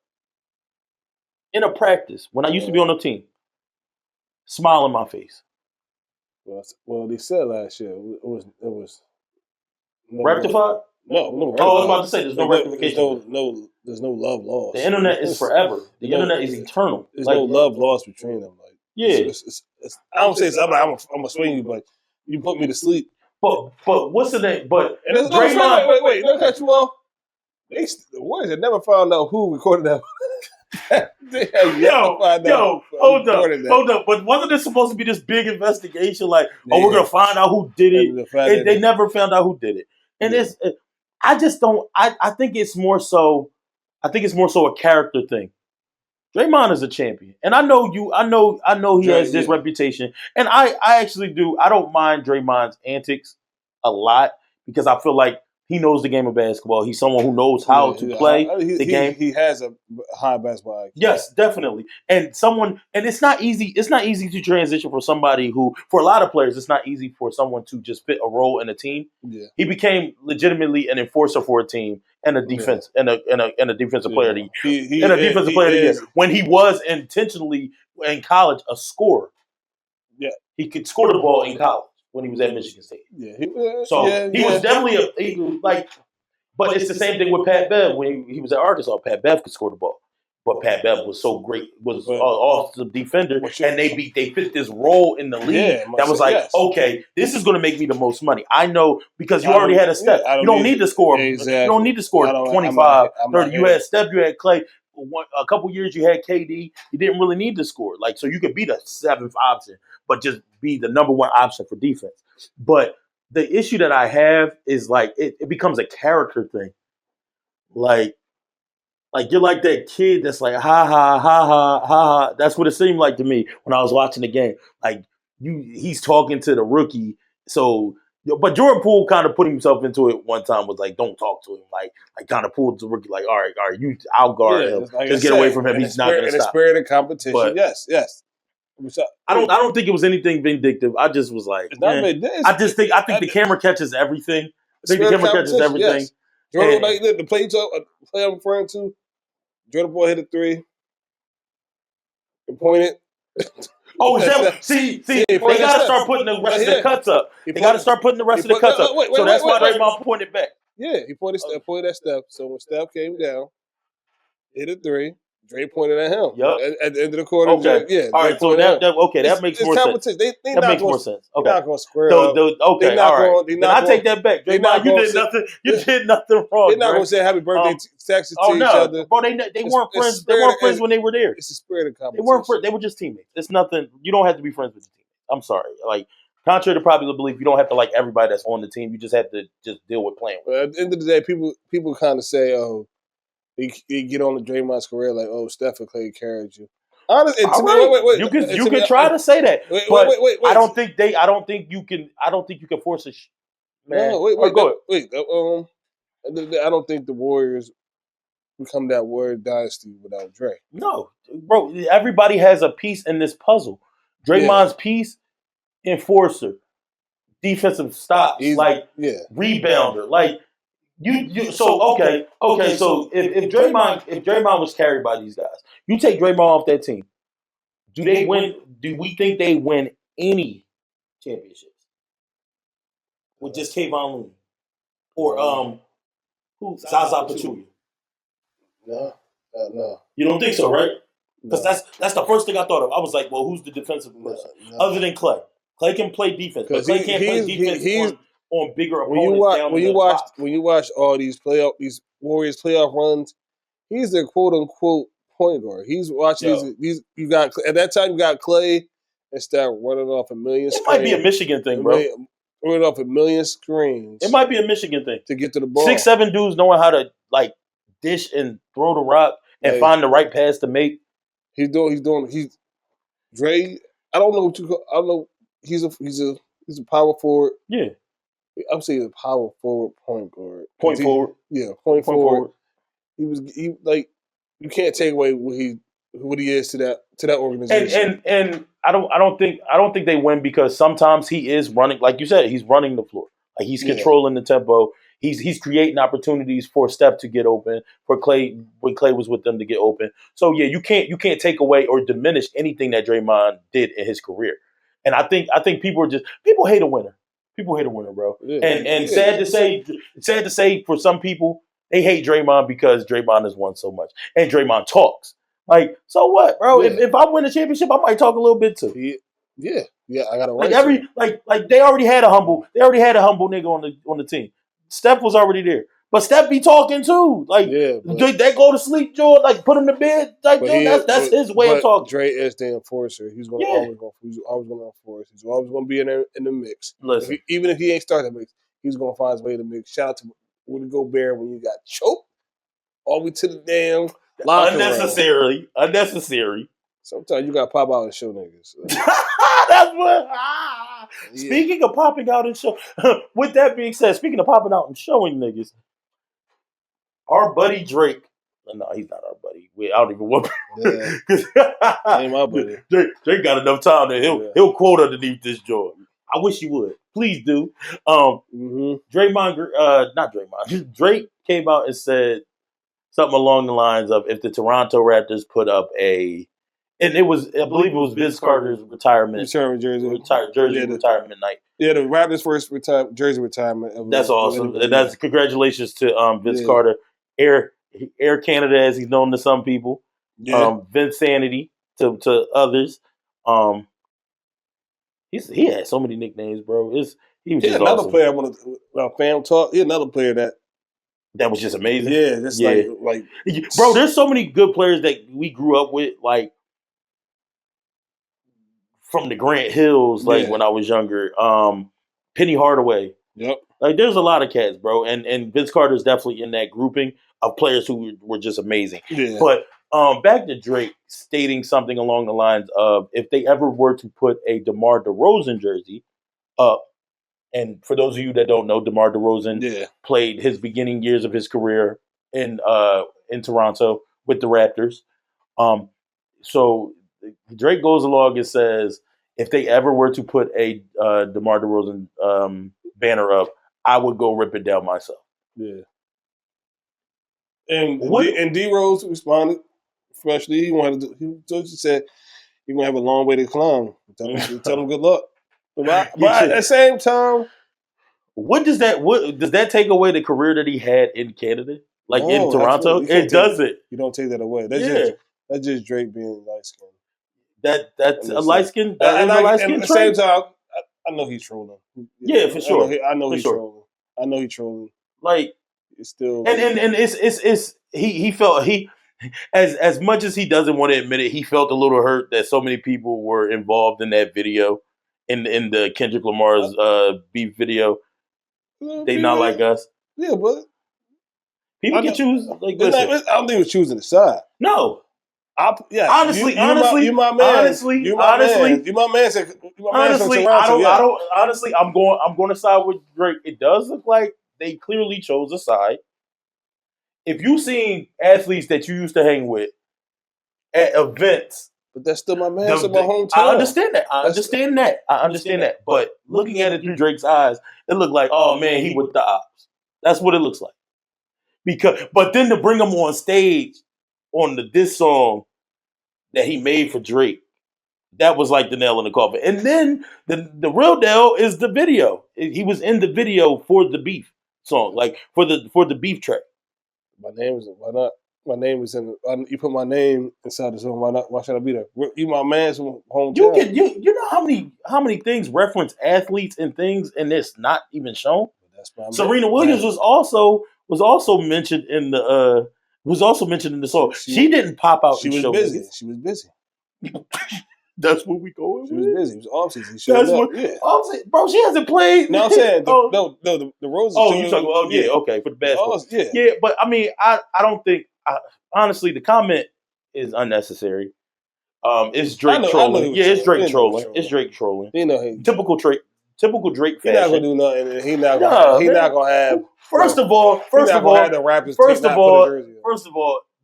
in a practice when I used to be on the team, smile in my face. Well, they said last year it was no rectified. No. I was about to say there's no rectification. There's no love lost. The internet is forever. The internet is eternal. There's no love lost between them. Like it's, I don't say it's. I'm gonna swing you, but you put me to sleep. But what's the name? But Draymond. Wait. Don't cut you off. The Warriors had never found out who recorded that. Hold up. But wasn't there supposed to be this big investigation? Like, we're gonna find out who did it. They never found out who did it. And I just don't. I think it's more so. I think it's more so a character thing. Draymond is a champion, and I know he has this reputation, and I actually do. I don't mind Draymond's antics a lot because I feel like he knows the game of basketball. He's someone who knows how to play the game. He has a high basketball IQ. Yes, definitely. And it's not easy. It's not easy to transition for somebody who, for a lot of players, it's not easy for someone to just fit a role in a team. Yeah. He became legitimately an enforcer for a team and a defense and a defensive player of the year. When he was intentionally in college a scorer. Yeah, he could score the ball in college. When he was at Michigan State. He was definitely but it's the same thing with Pat Bev. When he was at Arkansas, Pat Bev could score the ball. But Pat Bev was so great, was an awesome defender, and they fit this role in the league that was like, okay, this is going to make me the most money. I know because you already had a Steph. You don't need to score. Exactly. You don't need to score 25, 30. You had Steph, you had Clay. A couple years you had KD. You didn't really need to score. So you could be the 7th option, but just be the number 1 option for defense. But the issue that I have is like it becomes a character thing. Like you're like that kid that's like ha ha ha ha ha ha. That's what it seemed like to me when I was watching the game. Like he's talking to the rookie. So, but Jordan Poole kind of put himself into it one time. Was like, don't talk to him. Like kind of pulled the rookie. Like, all right, I'll guard him. Like just get away from him. He's not going to stop. In the spirit of competition, but, yes. I don't think it was anything vindictive. I just was like, I think the camera catches everything. I think the camera catches everything. Yes. Jordan, the play I'm referring to. Jordan Boy hit a 3 and pointed. See, they got to start putting the rest of the cuts up. They got to start putting the rest of the cuts up. So that's why Draymond pointed back. Yeah, he pointed at Steph. So when Steph came down, hit a 3. Dre pointed at him. Yep. At the end of the quarter. Okay. All right. So that makes more sense. That makes more sense. Okay. They're not going to square up. Okay. All right. Then I take that back. Draymond, you did nothing. You did nothing wrong. They're not going to say happy birthday texts to each other. Bro, they weren't friends. They weren't friends when they were there. It's a spirit of competition. They weren't friends. They were just teammates. It's nothing. You don't have to be friends with your teammates. I'm sorry. Like, contrary to popular belief, you don't have to like everybody that's on the team. You just have to just deal with playing with. At the end of the day, people kind of say, oh, he get on the Draymond's career like, oh, Steph and Clay carried you. Honestly, wait. You can try to say that, but I don't think you can force a. Man, no, wait. I don't think the Warriors become that Warrior dynasty without Dre. No, bro. Everybody has a piece in this puzzle. Draymond's piece, enforcer, defensive stops, rebounder, like. So if Draymond was carried by these guys, you take Draymond off that team. Do they win? Do we think they win any championships with just Kayvon Looney or Zaza Pachulia? No. You don't think so, right? Because that's the first thing I thought of. I was like, well, who's the defensive person other than Clay? Clay can play defense, but Clay can't play defense on bigger opponents. When you watch all these Warriors playoff runs, he's their quote unquote point guard. He's watching these. You got at that time you got Clay and Steph running off a million. It might be a Michigan thing, bro. Running off a million screens. It might be a Michigan thing to get to the ball. 6'7" dudes knowing how to like dish and throw the rock and find the right pass to make. He's Dre. I don't know. He's a power forward. Yeah. I'm saying a power forward point guard. Point forward. Point forward. He you can't take away what he is to that organization. And I don't think they win because sometimes he is running, like you said, he's running the floor. Like he's controlling the tempo. He's creating opportunities for Steph to get open, for Clay when Clay was with them to get open. So yeah, you can't take away or diminish anything that Draymond did in his career. And I think people hate a winner. People hate a winner, bro. Yeah. And sad to say for some people, they hate Draymond because Draymond has won so much. And Draymond talks. Like, so what, bro? Yeah. If I win a championship, I might talk a little bit too. Yeah, I got a right. Like they already had a humble nigga on the team. Steph was already there. But Steph be talking too. Like they go to sleep, George, like put him to bed. Like that's his way of talking. Dre is the enforcer. He's always going to enforce. He's always going to be in the mix. Listen. Even if he ain't starting the mix, he's going to find his way to mix. Shout out to Rudy Gobert when you got choked all the way to the damn locker room. Unnecessary. Sometimes you got to pop out and show niggas. That's what. Speaking of popping out and show. With that being said, speaking of popping out and showing niggas, our buddy Drake. No, he's not our buddy. I don't even want. Ain't my buddy. Drake got enough time that he'll quote underneath this joint. I wish you would. Please do. Drake came out and said something along the lines of, if the Toronto Raptors put up I believe it was Vince Carter's retirement jersey retirement night. Yeah, the Raptors' first jersey retirement. That's awesome. And that's congratulations to Vince Carter, Air Canada, as he's known to some people. Vince Sanity to others. He had so many nicknames, bro. He was just another awesome. Player I want to fam talk. Another player that was just amazing. Yeah, that's like bro. There's so many good players that we grew up with, like from the Grant Hills, when I was younger. Penny Hardaway, Yep. Like, there's a lot of cats, bro, and Vince Carter's definitely in that grouping of players who were just amazing. Yeah. But back to Drake stating something along the lines of, if they ever were to put a DeMar DeRozan jersey up, and for those of you that don't know, DeMar DeRozan played his beginning years of his career in Toronto with the Raptors. So Drake goes along and says, if they ever were to put a DeMar DeRozan banner up, I would go rip it down myself. Yeah. And D Rose responded, especially he said you're gonna have a long way to climb. Tell him good luck. But at the same time, what does that take away the career that he had in Canada? Like in Toronto? It doesn't. You don't take that away. That's just Drake being light skinned. That's a light skin. At the same time, I know he's trolling. Yeah, for sure. I know he's trolling. I know he's trolling. Like, it's still and it's he felt as much as he doesn't want to admit it, he felt a little hurt that so many people were involved in that video, in the Kendrick Lamar's beef video. They not like us. Yeah, but people can choose. Like, I don't think he was choosing the side. No. Honestly, you my man. Honestly, you my man. You my man. Honestly, I don't. Honestly, I'm going to side with Drake. It does look like they clearly chose a side. If you've seen athletes that you used to hang with at events, but that's still my man. It's my hometown. I understand that. I understand that. But looking at it through Drake's eyes, it looked like, oh man, he with the ops. That's what it looks like. But then to bring him on stage on the diss song that he made for Drake, that was like the nail in the coffin. And then the real nail is the video. He was in the video for the beef song, like for the beef track. My name is why not? My name is in. You put my name inside the song. Why not? Why should I be there? You my man's hometown. You know how many things reference athletes and things, and it's not even shown. That's my Serena Williams was also mentioned in the song. She didn't pop out. She was busy. She was busy. That's what we going. She was busy. It was off season. Bro, she hasn't played. No, I'm saying the Rose. Oh, you talking? Oh, yeah, okay, for the basketball. Yeah, but I mean, I don't think. Honestly, the comment is unnecessary. It's Drake trolling. Yeah, it's Drake trolling. It's Drake trolling. You know, typical Drake fashion. He's not gonna do nothing. He's not gonna have. First of all,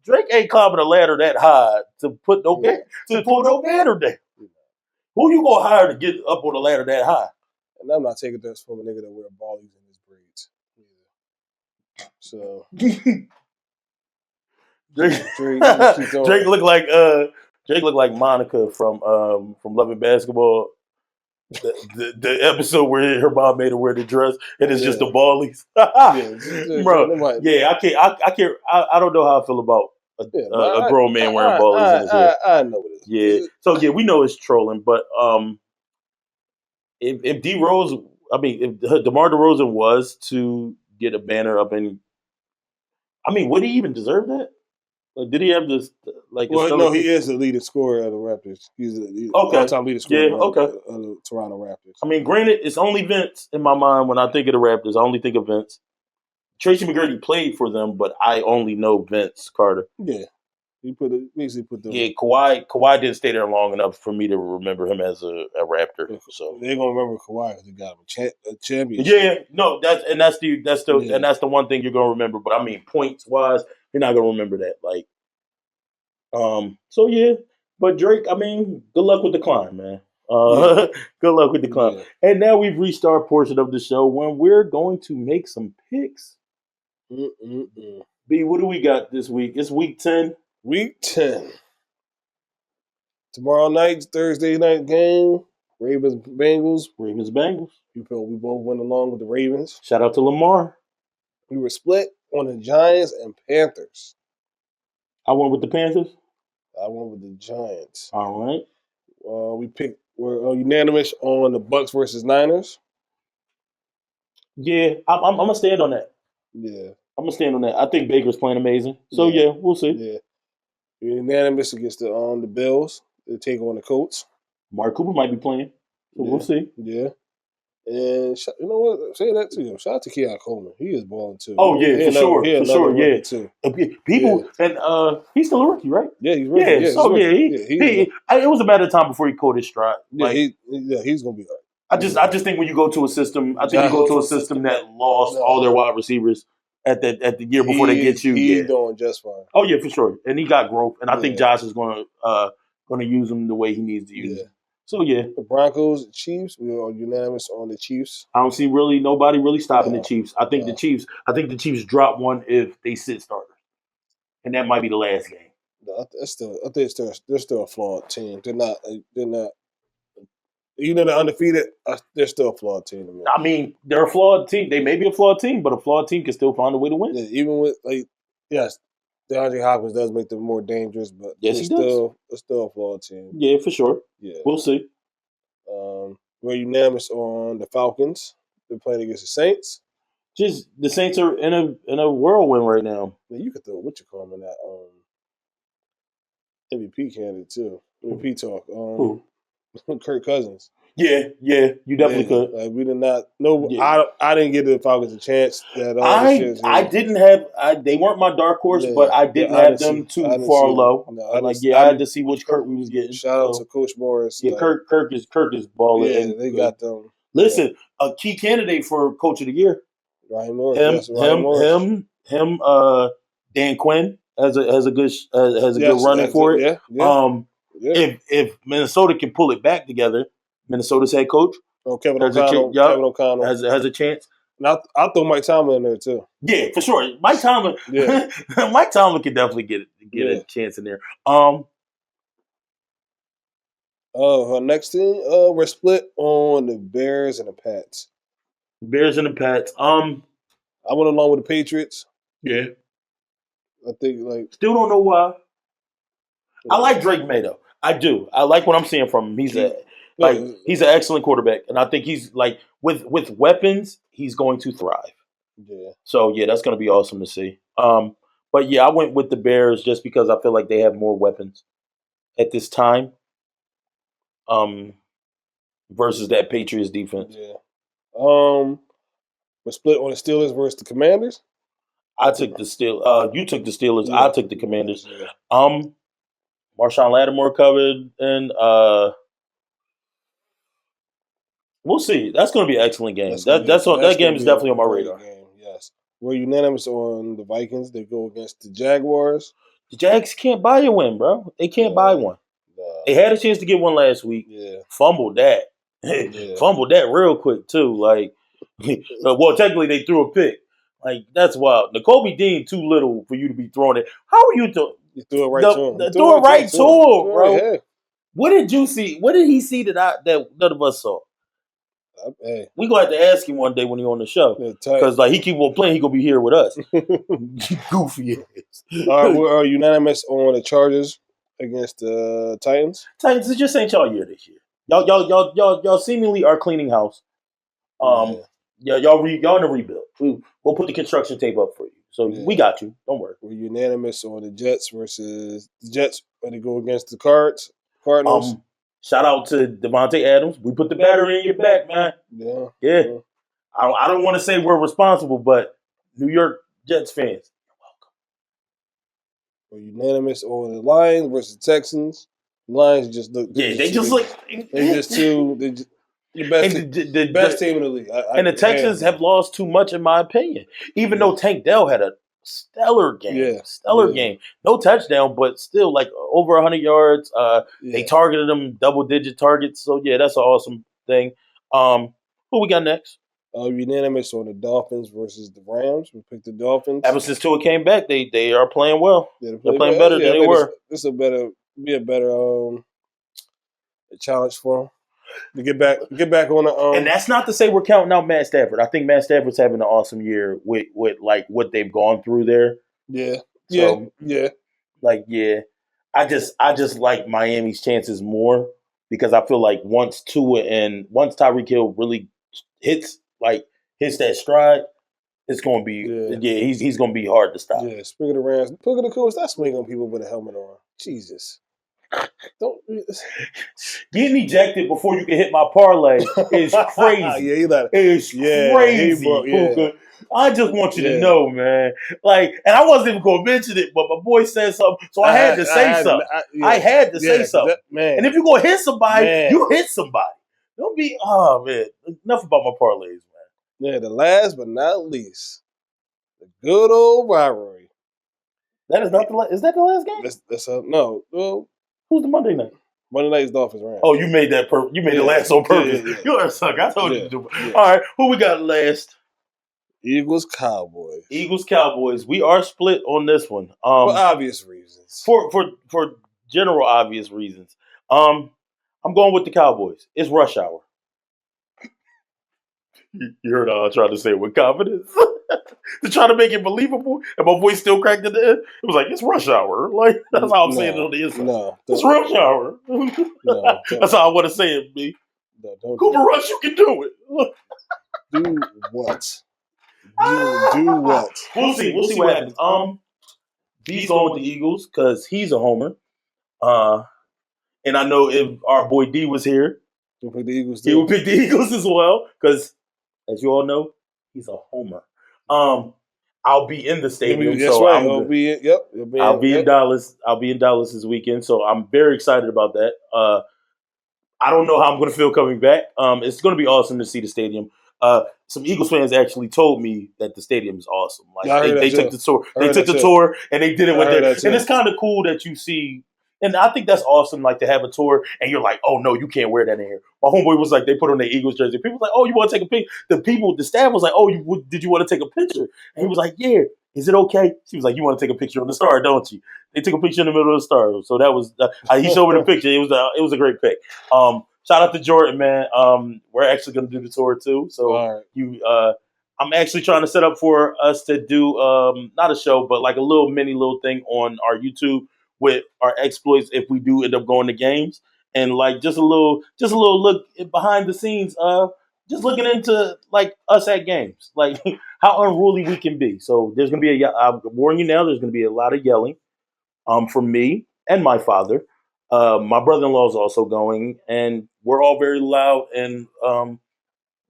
Drake ain't climbing a ladder that high to put no banner down. Who you gonna hire to get up on a ladder that high? And I'm not taking this from a nigga that wear ballies in his braids. Yeah. So Drake looked like Monica from Love and Basketball. The episode where her mom made her wear the dress and it's just the ballies. Bro, yeah, I can't. I don't know how I feel about a grown man wearing ballies in his hair. I know it is. Yeah. So yeah, we know it's trolling, but if DeMar DeRozan was to get a banner up in, would he even deserve that? Like, did he have this? Like, well, no, he is the leading scorer of the Raptors. He's the all-time leading scorer of the Toronto Raptors. Granted, it's only Vince in my mind when I think of the Raptors. I only think of Vince. Tracy McGrady played for them, but I only know Vince Carter. Yeah, he basically put them. Yeah, Kawhi didn't stay there long enough for me to remember him as a Raptor. So they're gonna remember Kawhi because he got him a championship. Yeah, no, that's the one thing you're gonna remember. But points wise, you're not gonna remember that. Like, so yeah. But Drake, good luck with the climb, man. Good luck with the climb. Yeah. And now we've reached our portion of the show when we're going to make some picks. B, what do we got this week? It's week 10. Week 10. Tomorrow night's Thursday night game. Ravens-Bengals. We both went along with the Ravens. Shout out to Lamar. We were split on the Giants and Panthers. I went with the Panthers. I went with the Giants. All right. We're unanimous on the Bucks versus Niners. Yeah, I'm gonna stand on that. Yeah, I'm gonna stand on that. I think Baker's playing amazing. So yeah, we'll see. Yeah, we're unanimous against the Bills. They take on the Colts. Mark Cooper might be playing. So we'll see. Yeah. And you know what? Say that to him. Shout out to Keon Coleman. He is balling too. Oh yeah, for sure. Yeah, too. People and he's still a rookie, right? Yeah, he's rookie. Yeah, so it was a matter of time before he caught his stride. Yeah, he's gonna be all right. I just think when you go to a system, that lost all their wide receivers at the year before they get you. He's doing just fine. Oh yeah, for sure. And he got growth, and I think Josh is going to use him the way he needs to use him. So yeah, the Broncos, the Chiefs, we are unanimous on the Chiefs. I don't see nobody really stopping the Chiefs. I think the Chiefs drop one if they sit starters, and that might be the last game. No, I think they're still a flawed team. They're not. Even though they're undefeated, they're still a flawed team to me. I mean, they're a flawed team. They may be a flawed team, but a flawed team can still find a way to win. Yeah, even with yes, DeAndre Hopkins does make them more dangerous, but yes, it's still a flawed team. Yeah, for sure. Yeah, we'll see. We're unanimous on the Falcons. They're playing against the Saints. Just the Saints are in a whirlwind right now. Man, you could throw what you call him in that MVP candidate too. MVP talk. Who? Kirk Cousins. Yeah, you definitely could. Like we did not. No, I didn't give the Falcons a chance. I didn't have. They weren't my dark horse, but I didn't have them too far low. No, I had to see which Kirk we was getting. Shout out to Coach Morris. Yeah, Kirk is balling. Yeah, they got them. Listen, a key candidate for Coach of the Year. Ryan Morris. Him. Dan Quinn has a good running for it. Yeah. If Minnesota can pull it back together, Minnesota's head coach, Kevin O'Connell has a chance. And I'll throw Mike Tomlin in there too. Yeah, for sure. Mike Tomlin. Yeah. Mike Tomlin can definitely get a chance in there. Next thing, we're split on the Bears and the Pats. Bears and the Pats. I went along with the Patriots. Yeah. I think still don't know why. I like Drake May though. I do. I like what I'm seeing from him. He's an excellent quarterback, and I think he's with weapons, he's going to thrive. Yeah. So yeah, that's going to be awesome to see. But yeah, I went with the Bears just because I feel like they have more weapons at this time. Versus that Patriots defense. Yeah. We're split on the Steelers versus the Commanders. I took the Steelers. You took the Steelers. Yeah. I took the Commanders. Yeah. Marshawn Lattimore covered, and we'll see. That's going to be an excellent game. That game is definitely on my radar. Game, yes, we're unanimous on the Vikings. They go against the Jaguars. The Jags can't buy a win, bro. They can't buy one. They had a chance to get one last week. Yeah, fumbled that. Fumbled that real quick too. Well, technically they threw a pick. That's wild. N'Kobe Dean too little for you to be throwing it. How are you doing? You threw it right to him. Threw it right to him, bro. Yeah. What did you see? What did he see that none of us saw? Hey. We gonna have to ask him one day when he's on the show because he keep on playing. He gonna be here with us. Goofy ass. All right, we are unanimous on the Chargers against the Titans. Titans, it just ain't y'all year this year. Y'all seemingly are cleaning house. Y'all in a rebuild. We'll put the construction tape up for you. So we got you. Don't worry. We're unanimous on the Jets versus the Jets when they go against the Cardinals. Shout out to Devontae Adams. We put the battery in your back, man. Yeah. I don't want to say we're responsible, but New York Jets fans, you're welcome. We're unanimous on the Lions versus the Texans. The Lions just look. They just look. They're just too. The best team in the league. And the Texans have lost too much, in my opinion. Even though Tank Dell had a stellar game. Game. No touchdown, but still over 100 yards. They targeted them double-digit targets. So, that's an awesome thing. Who we got next? Unanimous on the Dolphins versus the Rams. We picked the Dolphins. Ever since Tua came back, they are playing well. They're playing better than they were. This will be a better challenge for them. To get back on the and that's not to say we're counting out Matt Stafford. I think Matt Stafford's having an awesome year with what they've gone through there. Yeah. I just like Miami's chances more because I feel like once Tyreek Hill really hits that stride, it's gonna be he's gonna be hard to stop. Yeah, speaking of the Rams, look at the coach. Stop swinging on people with a helmet on. Jesus. Don't getting ejected before you can hit my parlay is crazy. It's crazy, Puka. I just want you to know, man. Like, and I wasn't even going to mention it, but my boy said something, so I had to say something. I had to say something. Man. And if you're going to hit somebody, you hit somebody. Don't be, oh, man. Enough about my parlays, man. Yeah, the last but not least, the good old rivalry. That is not the last. Is that the last game? That's no. Well, who's the Monday night? Monday night is Dolphins Rams. Oh, you made that. You made the last on purpose. You're a sucker. I told you to do it. All right, who we got last? Eagles Cowboys. Eagles Cowboys. We are split on this one. For obvious reasons. For general obvious reasons. I'm going with the Cowboys. It's rush hour. You heard I tried to say it with confidence. To try to make it believable, and my voice still cracked at the end. It was like, it's rush hour. Like, that's how I'm saying it on the inside. No, it's rush hour. No, that's how I want to say it, B. No, Cooper Rush, you can do it. Do what? Do what? We'll see what happens. B's going with the Eagles because he's a homer. And I know if our boy D was here, he would pick the Eagles as well because, as you all know, he's a homer. I'll be in the stadium. That's so right. I'll be in Dallas. I'll be in Dallas this weekend, so I'm very excited about that. I don't know how I'm going to feel coming back. It's going to be awesome to see the stadium. Some Eagles fans actually told me that the stadium is awesome. Like they took the tour. They took the tour and they did it with it. And it's kind of cool that you see. And I think that's awesome, like to have a tour and you're like, oh no, you can't wear that in here. My homeboy was like, they put on their Eagles jersey. People was like, oh, you want to take a picture? The staff was like, oh, did you want to take a picture? And he was like, yeah. Is it okay? She was like, you want to take a picture of the star, don't you? They took a picture in the middle of the star. So that was he showed me the picture. It was a great pick. Shout out to Jordan, man. We're actually going to do the tour too. So I'm actually trying to set up for us to do not a show, but like a little thing on our YouTube with our exploits if we do end up going to games, and like just a little look behind the scenes of just looking into like us at games, like how unruly we can be. So there's gonna be I'll warn you now, there's gonna be a lot of yelling from me and my father. My brother-in-law is also going, and we're all very loud and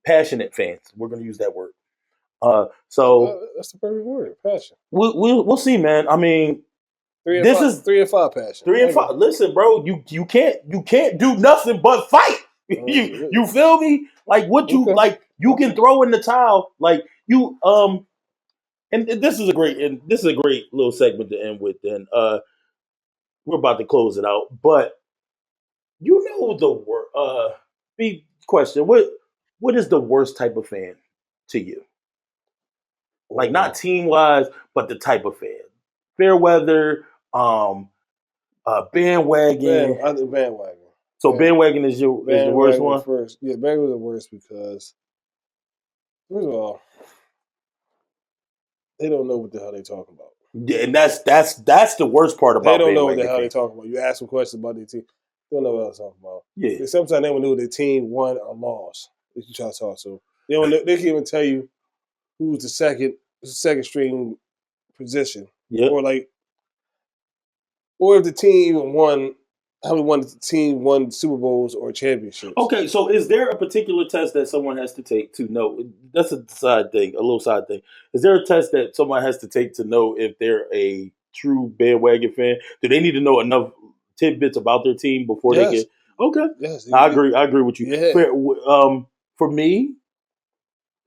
passionate fans. We're gonna use that word. So that's the perfect word, passion. We'll see, man. I mean, 3 and 5 passion. 3 and 5. Listen, bro, you can't do nothing but fight. You feel me? Like what you like you can throw in the towel. Like you and this is a great little segment to end with. Then we're about to close it out. But you know the big question, what is the worst type of fan to you? Like not team wise, but the type of fan. Fair weather, bandwagon. I think bandwagon. So bandwagon is the worst one? First. Yeah, bandwagon is the worst because, first of all, they don't know what the hell they talking about. Yeah, and that's the worst part about. They don't know what the hell they talking about. You ask them questions about their team, they don't know what they're talking about. Yeah, sometimes they don't know if their team won or lost. If you try to talk to them, they don't. They can't even tell you who's the second string position. Yeah, or if the team even won. How many the team won Super Bowls or championships? Okay, so is there a particular test that someone has to take to know? That's a little side thing. Is there a test that someone has to take to know if they're a true bandwagon fan? Do they need to know enough tidbits about their team before they get? Okay, yes, I agree. I agree with you. Yeah. For me,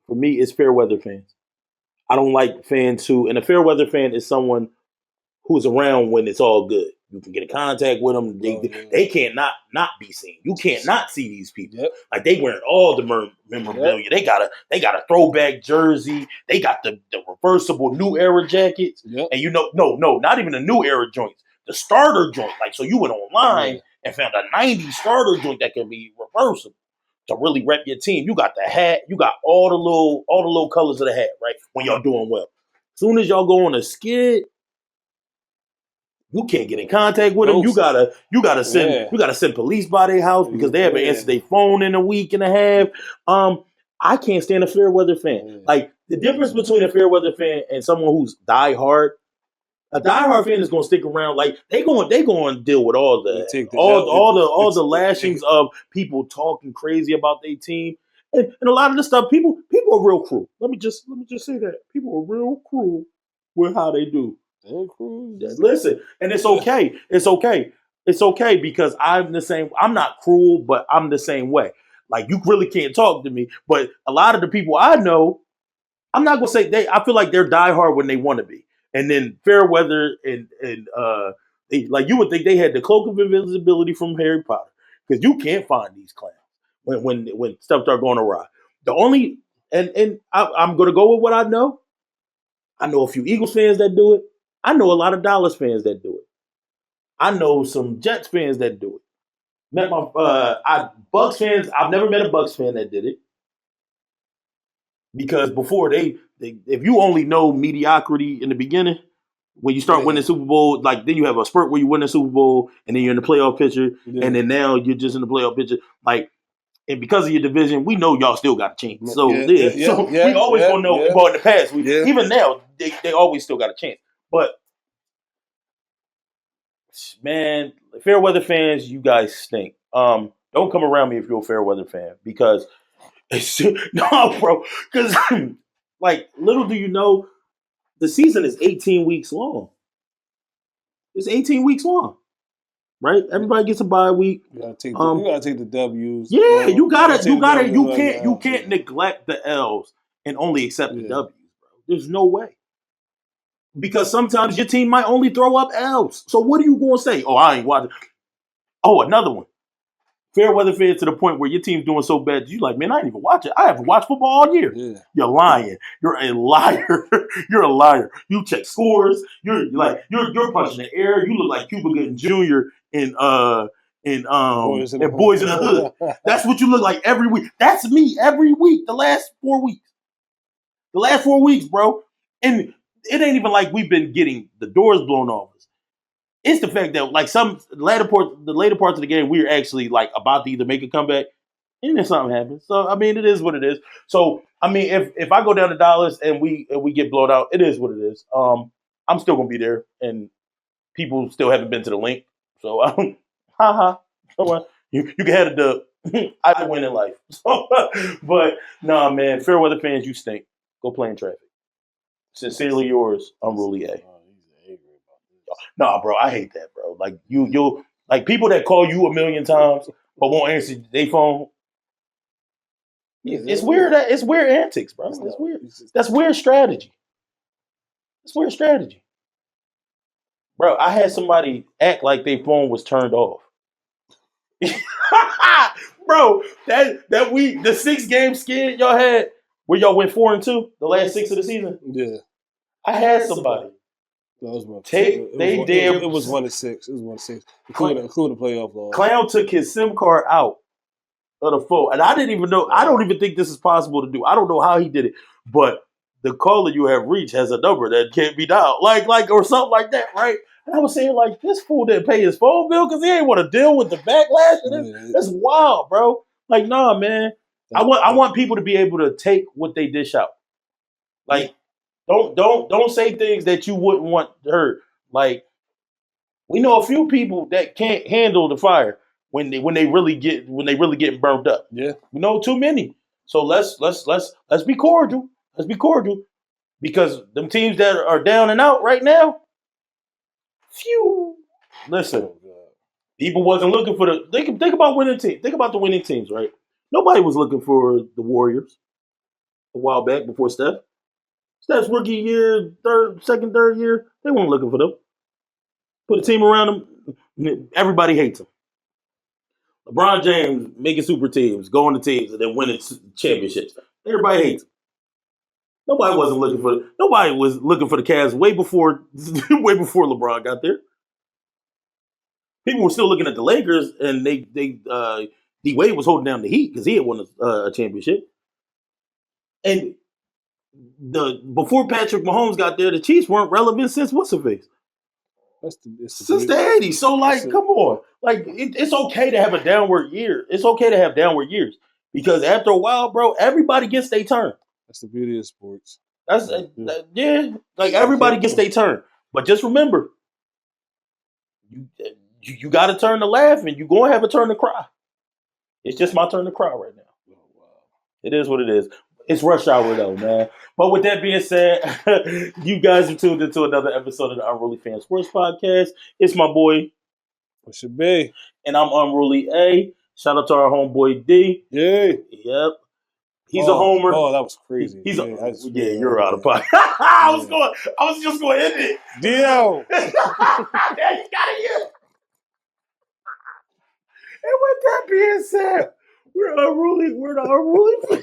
it's fair weather fans. I don't like fans and a fair weather fan is someone who's around when it's all good. You can get in contact with them. They can't not be seen. You can't not see these people. Yep. Like they wearing all the memorabilia. Yep. They got a throwback jersey. They got the reversible new era jackets. Yep. And no, not even the new era joints. The starter joint. Like so, you went online and found a '90s starter joint that can be reversible to really rep your team. You got the hat. You got all the little colors of the hat. Right when y'all doing well. As soon as y'all go on a skid. You can't get in contact with them. You gotta send police by their house because they haven't answered their phone in a week and a half. I can't stand a fair weather fan. Like the difference between a fair weather fan and someone who's die hard, A diehard fan is going to stick around. Like they going to deal with all all the lashings of people talking crazy about their team, and a lot of the stuff. People are real cruel. Let me just say that people are real cruel with how they do. Listen, and it's okay. It's okay. It's okay because I'm the same. I'm not cruel, but I'm the same way. Like you really can't talk to me. But a lot of the people I know, I'm not gonna say I feel like they're diehard when they want to be. And then Fairweather and like you would think they had the cloak of invisibility from Harry Potter because you can't find these clowns when stuff start going awry. The only I'm gonna go with what I know. I know a few Eagles fans that do it. I know a lot of Dallas fans that do it. I know some Jets fans that do it. Met my Bucks fans. I've never met a Bucks fan that did it because before they if you only know mediocrity in the beginning, when you start winning Super Bowl, like then you have a spurt where you win the Super Bowl and then you're in the playoff picture, and then now you're just in the playoff picture. Like, and because of your division, we know y'all still got a chance. So we always gonna know. But in the past, even now, they always still got a chance. But man, Fairweather fans, you guys stink. Don't come around me if you're a Fairweather fan because no, bro. Because like little do you know. The season is 18 weeks long. It's 18 weeks long, right? Everybody gets a bye week. You gotta take the W's. Yeah, you can't neglect the L's and only accept the W's, bro. There's no way. Because sometimes your team might only throw up L's. So what are you going to say? Oh, I ain't watching. Oh, another one. Fairweather fans to the point where your team's doing so bad, you like, man, I ain't even watch it. I haven't watched football all year. Yeah. You're lying. You're a liar. You're a liar. You check scores. You're punching the air. You look like Cuba Gooding Jr. in Boys in the Hood. That's what you look like every week. That's me every week. The last 4 weeks. The last 4 weeks, bro. And it ain't even like we've been getting the doors blown off us. It's the fact that like the later parts of the game, we were actually like about to either make a comeback, and then something happens. So I mean, it is what it is. So I mean, if I go down to Dallas and we get blown out, it is what it is. I'm still gonna be there, and people still haven't been to the link. So you can have a dub. I win in life. So, but nah, man, Fairweather fans, you stink. Go play in traffic. Sincerely yours, UnRuly A. Nah, bro, I hate that, bro. Like you'll like people that call you a million times but won't answer their phone. It's weird. It's weird antics, bro. It's weird. That's weird strategy. It's weird strategy, bro. I had somebody act like their phone was turned off. Bro, that week, the 6-game skid y'all had where y'all went 4-2, the last 6 of the season. Yeah, I had somebody. No, it was 1-6. It was 1-6, including playoff loss. Clown took his SIM card out of the phone, and I didn't even know. I don't even think this is possible to do. I don't know how he did it, but the caller you have reached has a number that can't be dialed, like or something like that, right? And I was saying like this fool didn't pay his phone bill because he ain't want to deal with the backlash. And that's wild, bro. Like, nah, man. I want people to be able to take what they dish out, like. Don't say things that you wouldn't want heard. Like we know a few people that can't handle the fire when they really getting burned up. Yeah, we know too many. So let's be cordial. Let's be cordial because them teams that are down and out right now. Phew. Listen, people wasn't looking for the. Think about winning teams. Think about the winning teams, right? Nobody was looking for the Warriors a while back before Steph. Steph's rookie year, third year, they weren't looking for them. Put a team around them, everybody hates them. LeBron James making super teams, going to teams, and then winning championships. Everybody hates them. Nobody was looking for the Cavs way before LeBron got there. People were still looking at the Lakers, and D Wade was holding down the Heat because he had won a championship. And before Patrick Mahomes got there, the Chiefs weren't relevant since what's her face? Since the 80s. So come on. Like it's okay to have a downward year. It's okay to have downward years. Because after a while, bro, everybody gets their turn. That's the beauty of sports. That's like everybody gets their turn. But just remember, you got a turn to laugh and you're going to have a turn to cry. It's just my turn to cry right now. Oh, wow. It is what it is. It's rush hour though, man. But with that being said, you guys are tuned into another episode of the UnRuly Fam Sports Podcast. It's my boy. It should be. And I'm UnRuly A. Shout out to our homeboy D. Yeah. Yep. He's a homer. Oh, that was crazy. You're out of pocket. I was just going to end it. Dio. Yeah, you got it. And with that being said, we're the UnRuly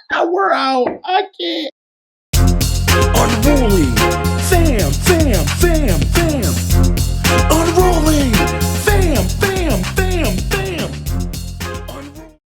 Fam. We're out. I can't. Unruly. Fam.